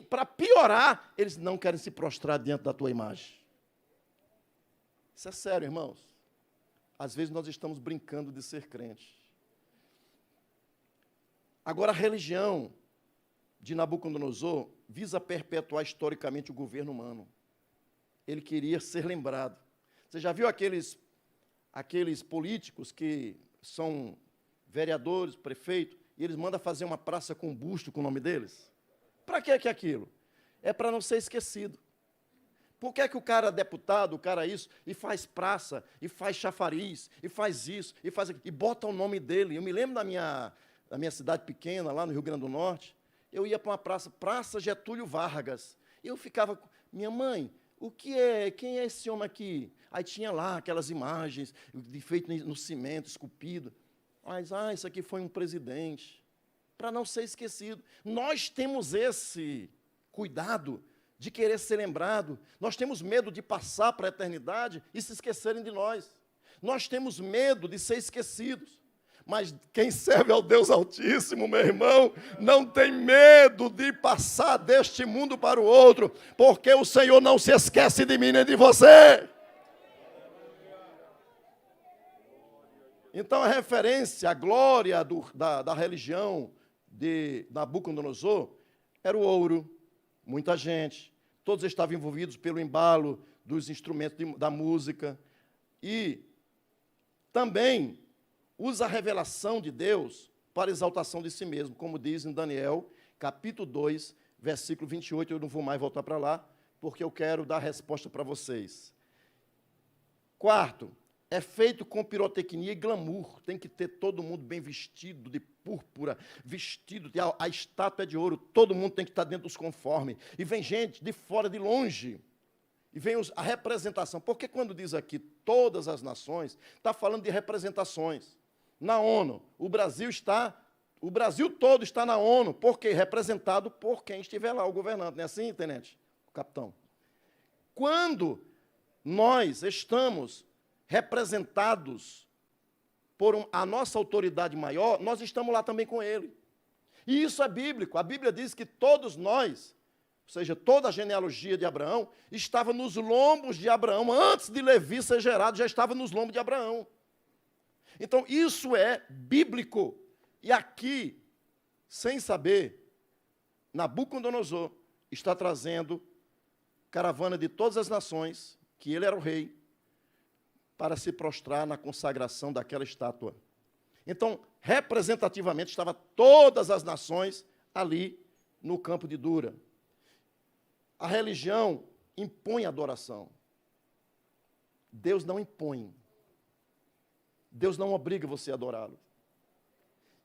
para piorar, eles não querem se prostrar diante da tua imagem. Isso é sério, irmãos. Às vezes nós estamos brincando de ser crente. Agora, a religião de Nabucodonosor visa perpetuar historicamente o governo humano. Ele queria ser lembrado. Você já viu aqueles políticos que são vereadores, prefeitos, e eles mandam fazer uma praça com um busto com o nome deles? Para que é aquilo? É para não ser esquecido. Por que é que o cara é deputado, o cara é isso, e faz praça, e faz chafariz, e faz isso, e faz aquilo, e bota o nome dele? Eu me lembro da minha cidade pequena, lá no Rio Grande do Norte, eu ia para uma Praça Getúlio Vargas, e eu ficava, minha mãe, quem é esse homem aqui? Aí tinha lá aquelas imagens, feito no cimento, esculpido, mas, isso aqui foi um presidente, para não ser esquecido. Nós temos esse cuidado de querer ser lembrado. Nós temos medo de passar para a eternidade e se esquecerem de nós. Nós temos medo de ser esquecidos. Mas quem serve ao Deus Altíssimo, meu irmão, não tem medo de passar deste mundo para o outro, porque o Senhor não se esquece de mim nem de você. Então, a referência, a glória da religião de Nabucodonosor era o ouro, muita gente, todos estavam envolvidos pelo embalo dos instrumentos da música, e também usa a revelação de Deus para exaltação de si mesmo, como diz em Daniel, capítulo 2, versículo 28, eu não vou mais voltar para lá, porque eu quero dar a resposta para vocês. Quarto, é feito com pirotecnia e glamour, tem que ter todo mundo bem vestido, de púrpura, vestido, a estátua é de ouro, todo mundo tem que estar dentro dos conformes, e vem gente de fora, de longe, e vem a representação, porque quando diz aqui todas as nações, está falando de representações. Na ONU, o Brasil todo está na ONU, porque representado por quem estiver lá, o governante, não é assim, tenente, o capitão? Quando nós estamos representados por a nossa autoridade maior, nós estamos lá também com ele. E isso é bíblico. A Bíblia diz que todos nós, ou seja, toda a genealogia de Abraão, estava nos lombos de Abraão. Antes de Levi ser gerado, já estava nos lombos de Abraão. Então, isso é bíblico. E aqui, sem saber, Nabucodonosor está trazendo caravana de todas as nações, que ele era o rei, para se prostrar na consagração daquela estátua. Então, representativamente, estavam todas as nações ali no campo de Dura. A religião impõe adoração. Deus não impõe. Deus não obriga você a adorá-lo.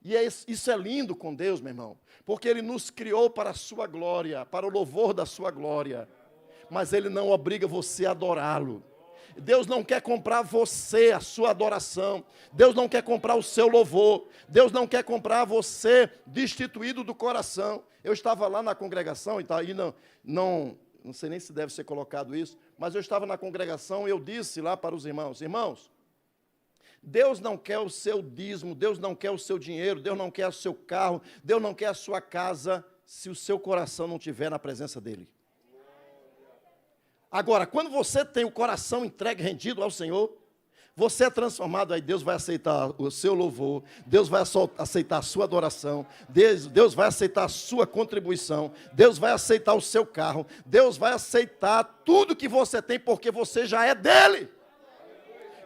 E isso é lindo com Deus, meu irmão, porque Ele nos criou para a sua glória, para o louvor da sua glória, mas Ele não obriga você a adorá-lo. Deus não quer comprar você, a sua adoração. Deus não quer comprar o seu louvor. Deus não quer comprar você destituído do coração. Eu estava lá na congregação, e aí não sei nem se deve ser colocado isso, mas eu estava na congregação e eu disse lá para os irmãos, Deus não quer o seu dízimo, Deus não quer o seu dinheiro, Deus não quer o seu carro, Deus não quer a sua casa, se o seu coração não estiver na presença dEle. Agora, quando você tem o coração entregue, rendido ao Senhor, você é transformado, aí Deus vai aceitar o seu louvor, Deus vai aceitar a sua adoração, Deus vai aceitar a sua contribuição, Deus vai aceitar o seu carro, Deus vai aceitar tudo que você tem, porque você já é dele.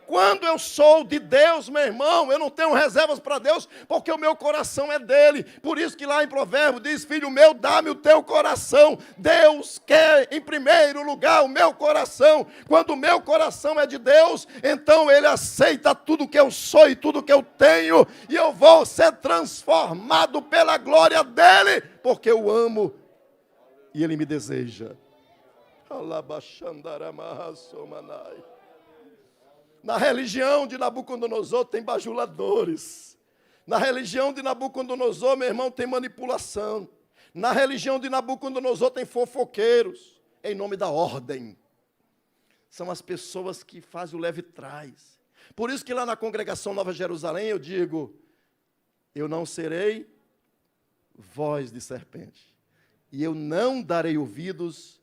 Quando eu sou de Deus, meu irmão, eu não tenho reservas para Deus, porque o meu coração é dele. Por isso que lá em Provérbios diz, filho meu, dá-me o teu coração. Deus quer em primeiro lugar o meu coração. Quando o meu coração é de Deus, então ele aceita tudo que eu sou e tudo que eu tenho, e eu vou ser transformado pela glória dele, porque eu amo e ele me deseja. Na religião de Nabucodonosor tem bajuladores. Na religião de Nabucodonosor, meu irmão, tem manipulação. Na religião de Nabucodonosor tem fofoqueiros, em nome da ordem. São as pessoas que fazem o leve trás. Por isso que lá na congregação Nova Jerusalém eu digo, eu não serei voz de serpente. E eu não darei ouvidos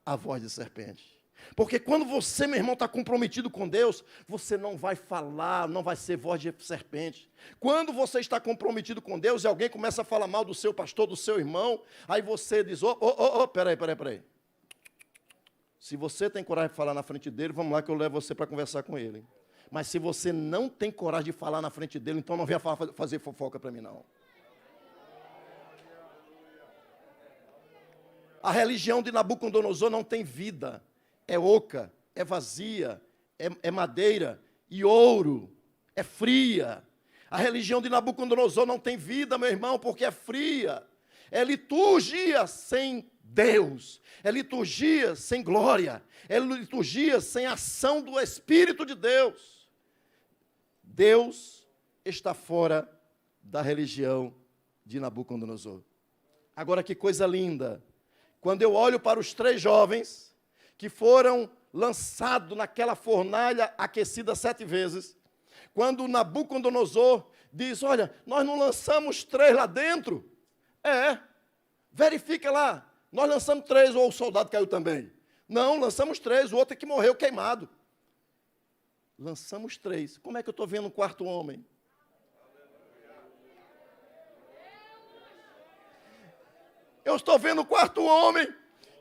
à voz de serpente. Porque quando você, meu irmão, está comprometido com Deus, você não vai falar, não vai ser voz de serpente. Quando você está comprometido com Deus e alguém começa a falar mal do seu pastor, do seu irmão, aí você diz, peraí. Se você tem coragem de falar na frente dele, vamos lá que eu levo você para conversar com ele. Mas se você não tem coragem de falar na frente dele, então não venha fazer fofoca para mim, não. A religião de Nabucodonosor não tem vida. É oca, é vazia, é madeira e ouro, é fria. A religião de Nabucodonosor não tem vida, meu irmão, porque é fria. É liturgia sem Deus. É liturgia sem glória. É liturgia sem ação do Espírito de Deus. Deus está fora da religião de Nabucodonosor. Agora, que coisa linda. Quando eu olho para os 3 jovens que foram lançados naquela fornalha aquecida 7 vezes, quando Nabucodonosor diz, olha, nós não lançamos 3 lá dentro? Verifica lá, nós lançamos 3, ou o soldado caiu também. Não, lançamos 3, o outro é que morreu queimado. Lançamos 3, como é que eu estou vendo um 4º homem? Eu estou vendo o 4º homem,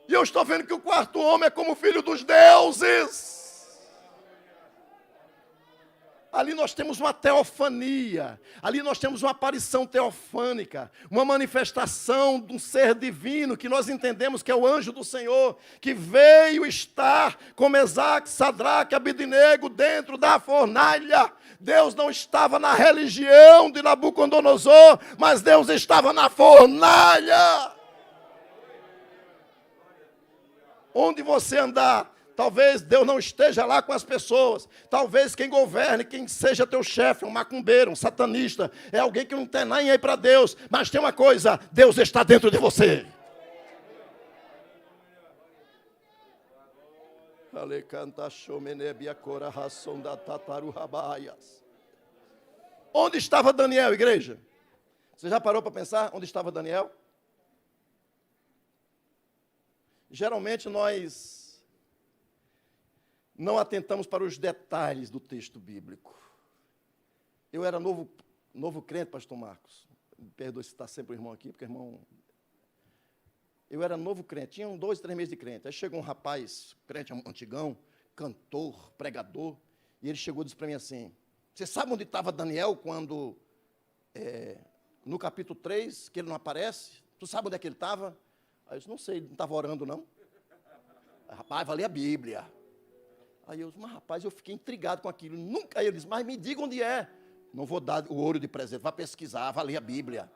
e eu estou vendo que o 4º homem é como filho dos deuses. Ali nós temos uma teofania, ali nós temos uma aparição teofânica, uma manifestação de um ser divino, que nós entendemos que é o anjo do Senhor, que veio estar com Mesaque, Sadraque, Abednego dentro da fornalha. Deus não estava na religião de Nabucodonosor, mas Deus estava na fornalha. Onde você andar, talvez Deus não esteja lá com as pessoas. Talvez quem governe, quem seja teu chefe, um macumbeiro, um satanista, é alguém que não tem nem aí para Deus. Mas tem uma coisa, Deus está dentro de você. Onde estava Daniel, igreja? Você já parou para pensar onde estava Daniel? Geralmente nós não atentamos para os detalhes do texto bíblico. Eu era novo crente, pastor Marcos. Me perdoe se está sempre o irmão aqui, porque irmão... Eu era novo crente, tinha 2, 3 meses de crente. Aí chegou um rapaz, crente antigão, cantor, pregador, e ele chegou e disse para mim assim, você sabe onde estava Daniel quando, no capítulo 3, que ele não aparece? Tu sabe onde é que ele estava? Aí eu disse, não sei, ele não estava orando, não. Aí, rapaz, vai ler a Bíblia. Aí eu disse, mas rapaz, eu fiquei intrigado com aquilo. Nunca. Aí ele disse, mas me diga onde é. Não vou dar o ouro de presente, vai pesquisar, vai ler a Bíblia.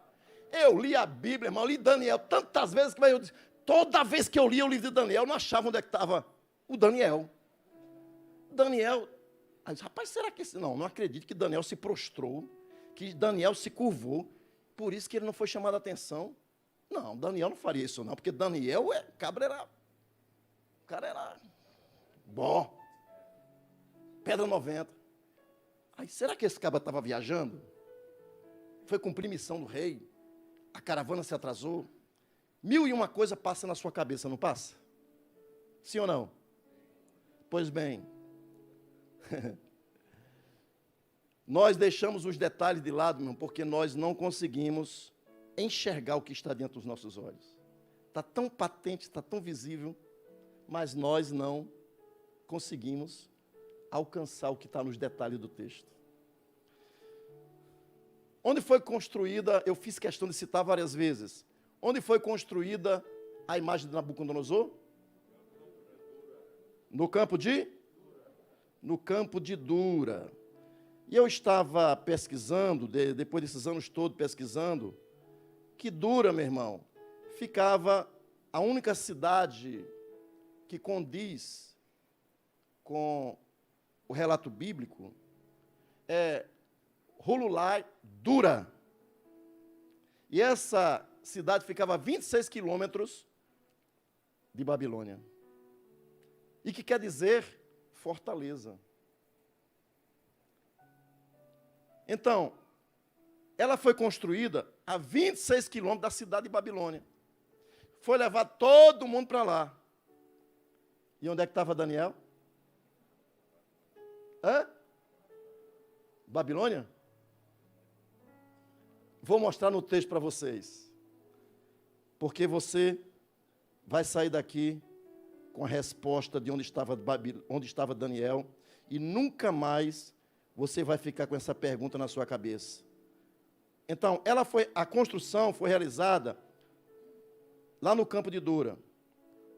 Eu li a Bíblia, irmão, li Daniel tantas vezes que eu disse, toda vez que eu li o livro de Daniel, eu não achava onde é que estava o Daniel. Daniel, aí eu disse, rapaz, será que esse... Não acredito que Daniel se prostrou, que Daniel se curvou, por isso que ele não foi chamado a atenção. Não, Daniel não faria isso não, porque Daniel, o cara era bom, pedra 90. Aí, será que esse cabra estava viajando? Foi cumprir missão do rei, a caravana se atrasou, 1001 coisa passa na sua cabeça, não passa? Sim ou não? Pois bem, nós deixamos os detalhes de lado, irmão, porque nós não conseguimos enxergar o que está dentro dos nossos olhos. Está tão patente, está tão visível, mas nós não conseguimos alcançar o que está nos detalhes do texto. Onde foi construída, eu fiz questão de citar várias vezes, onde foi construída a imagem de Nabucodonosor? No campo de? No campo de Dura. E eu estava pesquisando, depois desses anos todos pesquisando, que Dura, meu irmão, ficava a única cidade que condiz com o relato bíblico, é Hululai Dura. E essa cidade ficava a 26 quilômetros de Babilônia. E que quer dizer fortaleza. Então, ela foi construída a 26 quilômetros da cidade de Babilônia. Foi levar todo mundo para lá. E onde é que estava Daniel? Hã? Babilônia? Vou mostrar no texto para vocês. Porque você vai sair daqui com a resposta de onde estava Daniel, e nunca mais você vai ficar com essa pergunta na sua cabeça. Então, a construção foi realizada lá no campo de Dura.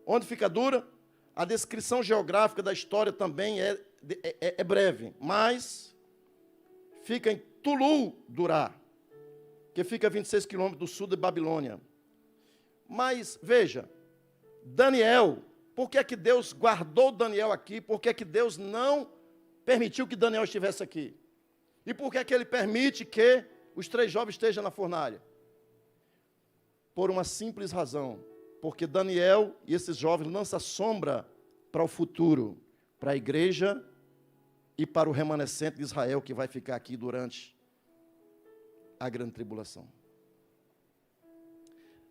Onde fica Dura? A descrição geográfica da história também é breve, mas fica em Tulu-Durá, que fica a 26 quilômetros do sul de Babilônia. Mas, veja, Daniel, por que é que Deus guardou Daniel aqui? Por que é que Deus não permitiu que Daniel estivesse aqui? E por que é que Ele permite que os 3 jovens estejam na fornalha? Por uma simples razão. Porque Daniel e esses jovens lançam sombra para o futuro, para a igreja e para o remanescente de Israel que vai ficar aqui durante a grande tribulação.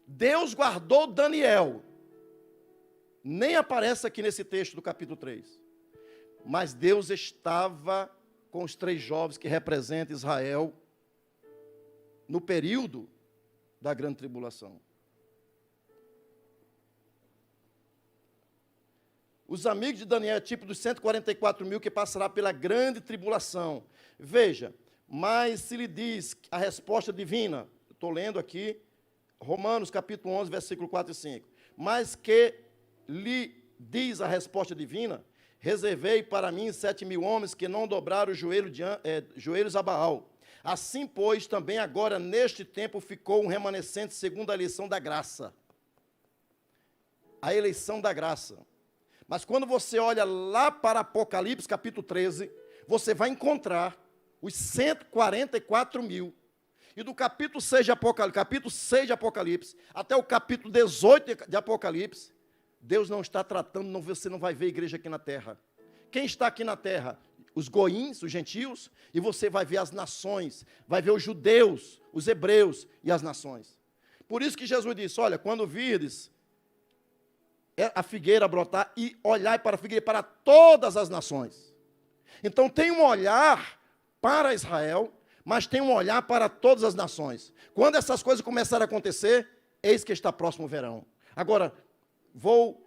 Deus guardou Daniel. Nem aparece aqui nesse texto do capítulo 3. Mas Deus estava com os 3 jovens que representam Israel no período da grande tribulação. Os amigos de Daniel é tipo dos 144 mil que passará pela grande tribulação. Veja, mas se lhe diz a resposta divina, estou lendo aqui, Romanos capítulo 11, versículo 4 e 5. Mas que lhe diz a resposta divina, reservei para mim 7.000 homens que não dobraram joelhos a Baal. Assim, pois, também agora, neste tempo, ficou um remanescente segundo a eleição da graça. A eleição da graça. Mas quando você olha lá para Apocalipse, capítulo 13, você vai encontrar os 144 mil. E do capítulo 6 de Apocalipse, até o capítulo 18 de Apocalipse, Deus não está tratando, você não vai ver igreja aqui na terra. Quem está aqui na terra? Os goíns, os gentios, e você vai ver as nações, vai ver os judeus, os hebreus e as nações. Por isso que Jesus disse, olha, quando virdes a figueira brotar, e olhai para a figueira para todas as nações. Então tem um olhar para Israel, mas tem um olhar para todas as nações. Quando essas coisas começarem a acontecer, eis que está próximo o verão. Agora, vou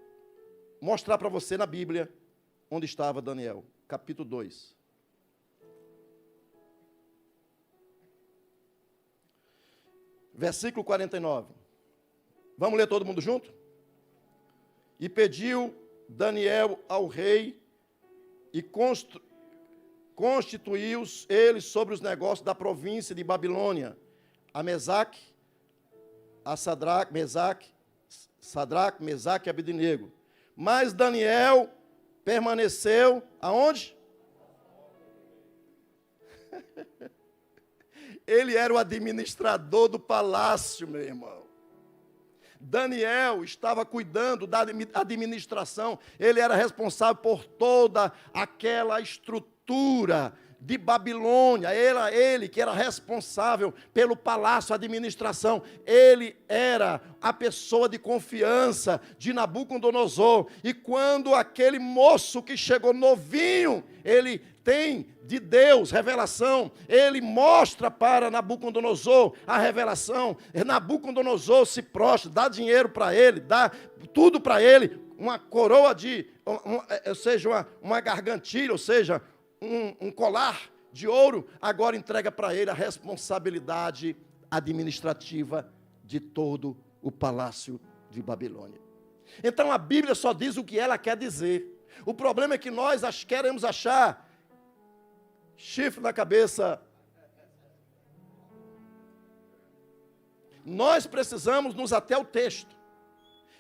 mostrar para você na Bíblia onde estava Daniel, capítulo 2. Versículo 49. Vamos ler todo mundo junto? E pediu Daniel ao rei e constituiu ele sobre os negócios da província de Babilônia, a Mesaque, a Sadraque, Mesaque e Abednego. Mas Daniel permaneceu aonde? Ele era o administrador do palácio, meu irmão. Daniel estava cuidando da administração, ele era responsável por toda aquela estrutura de Babilônia, era ele que era responsável pelo palácio, a administração, ele era a pessoa de confiança de Nabucodonosor, e quando aquele moço que chegou novinho, ele tem de Deus revelação, ele mostra para Nabucodonosor a revelação, Nabucodonosor se prostra, dá dinheiro para ele, dá tudo para ele, uma coroa ou seja, uma gargantilha, ou seja, um colar de ouro, agora entrega para ele a responsabilidade administrativa de todo o palácio de Babilônia. Então a Bíblia só diz o que ela quer dizer. O problema é que nós queremos achar chifre na cabeça. Nós precisamos nos ater ao texto.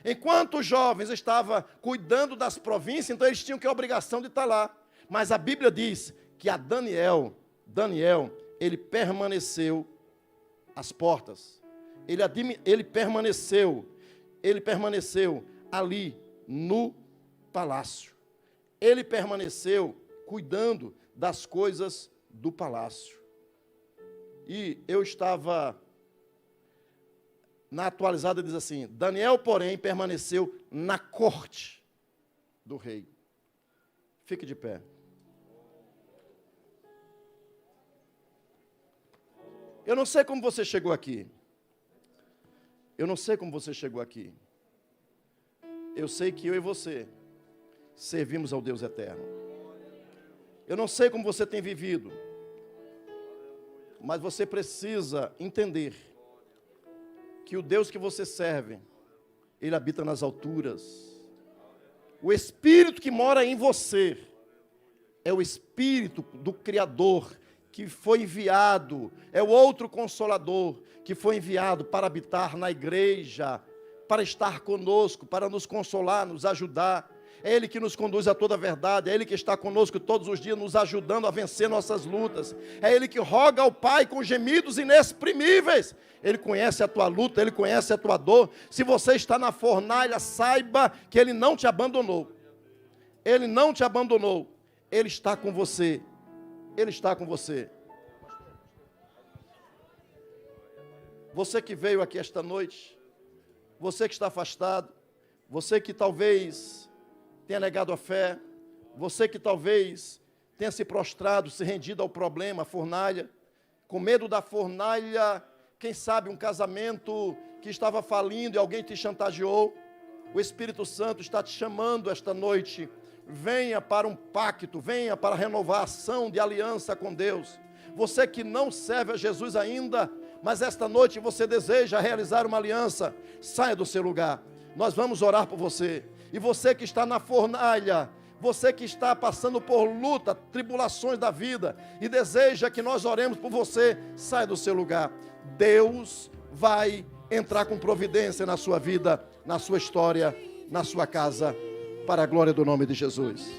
Enquanto os jovens estavam cuidando das províncias, então eles tinham que a obrigação de estar lá. Mas a Bíblia diz que a Daniel, ele permaneceu às portas. Ele permaneceu ali no palácio. Ele permaneceu cuidando das coisas do palácio. E eu estava, na atualizada diz assim, Daniel, porém, permaneceu na corte. do rei. Fique de pé. Eu não sei como você chegou aqui. Eu não sei como você chegou aqui. Eu sei que eu e você servimos ao Deus eterno. Eu não sei como você tem vivido, mas você precisa entender que o Deus que você serve, Ele habita nas alturas. O Espírito que mora em você é o Espírito do Criador, que foi enviado, é o outro Consolador, que foi enviado para habitar na igreja, para estar conosco, para nos consolar, nos ajudar. É Ele que nos conduz a toda a verdade, é Ele que está conosco todos os dias, nos ajudando a vencer nossas lutas. É Ele que roga ao Pai com gemidos inexprimíveis. Ele conhece a tua luta, Ele conhece a tua dor. Se você está na fornalha, saiba que Ele não te abandonou. Ele não te abandonou. Ele está com você. Ele está com você. Você que veio aqui esta noite, você que está afastado, você que talvez tenha negado a fé, você que talvez tenha se prostrado, se rendido ao problema, à fornalha, com medo da fornalha, quem sabe um casamento que estava falindo e alguém te chantageou, o Espírito Santo está te chamando esta noite, venha para um pacto, venha para renovar a ação de aliança com Deus. Você que não serve a Jesus ainda, mas esta noite você deseja realizar uma aliança, saia do seu lugar, nós vamos orar por você. E você que está na fornalha, você que está passando por luta, tribulações da vida, e deseja que nós oremos por você, saia do seu lugar. Deus vai entrar com providência na sua vida, na sua história, na sua casa, para a glória do nome de Jesus.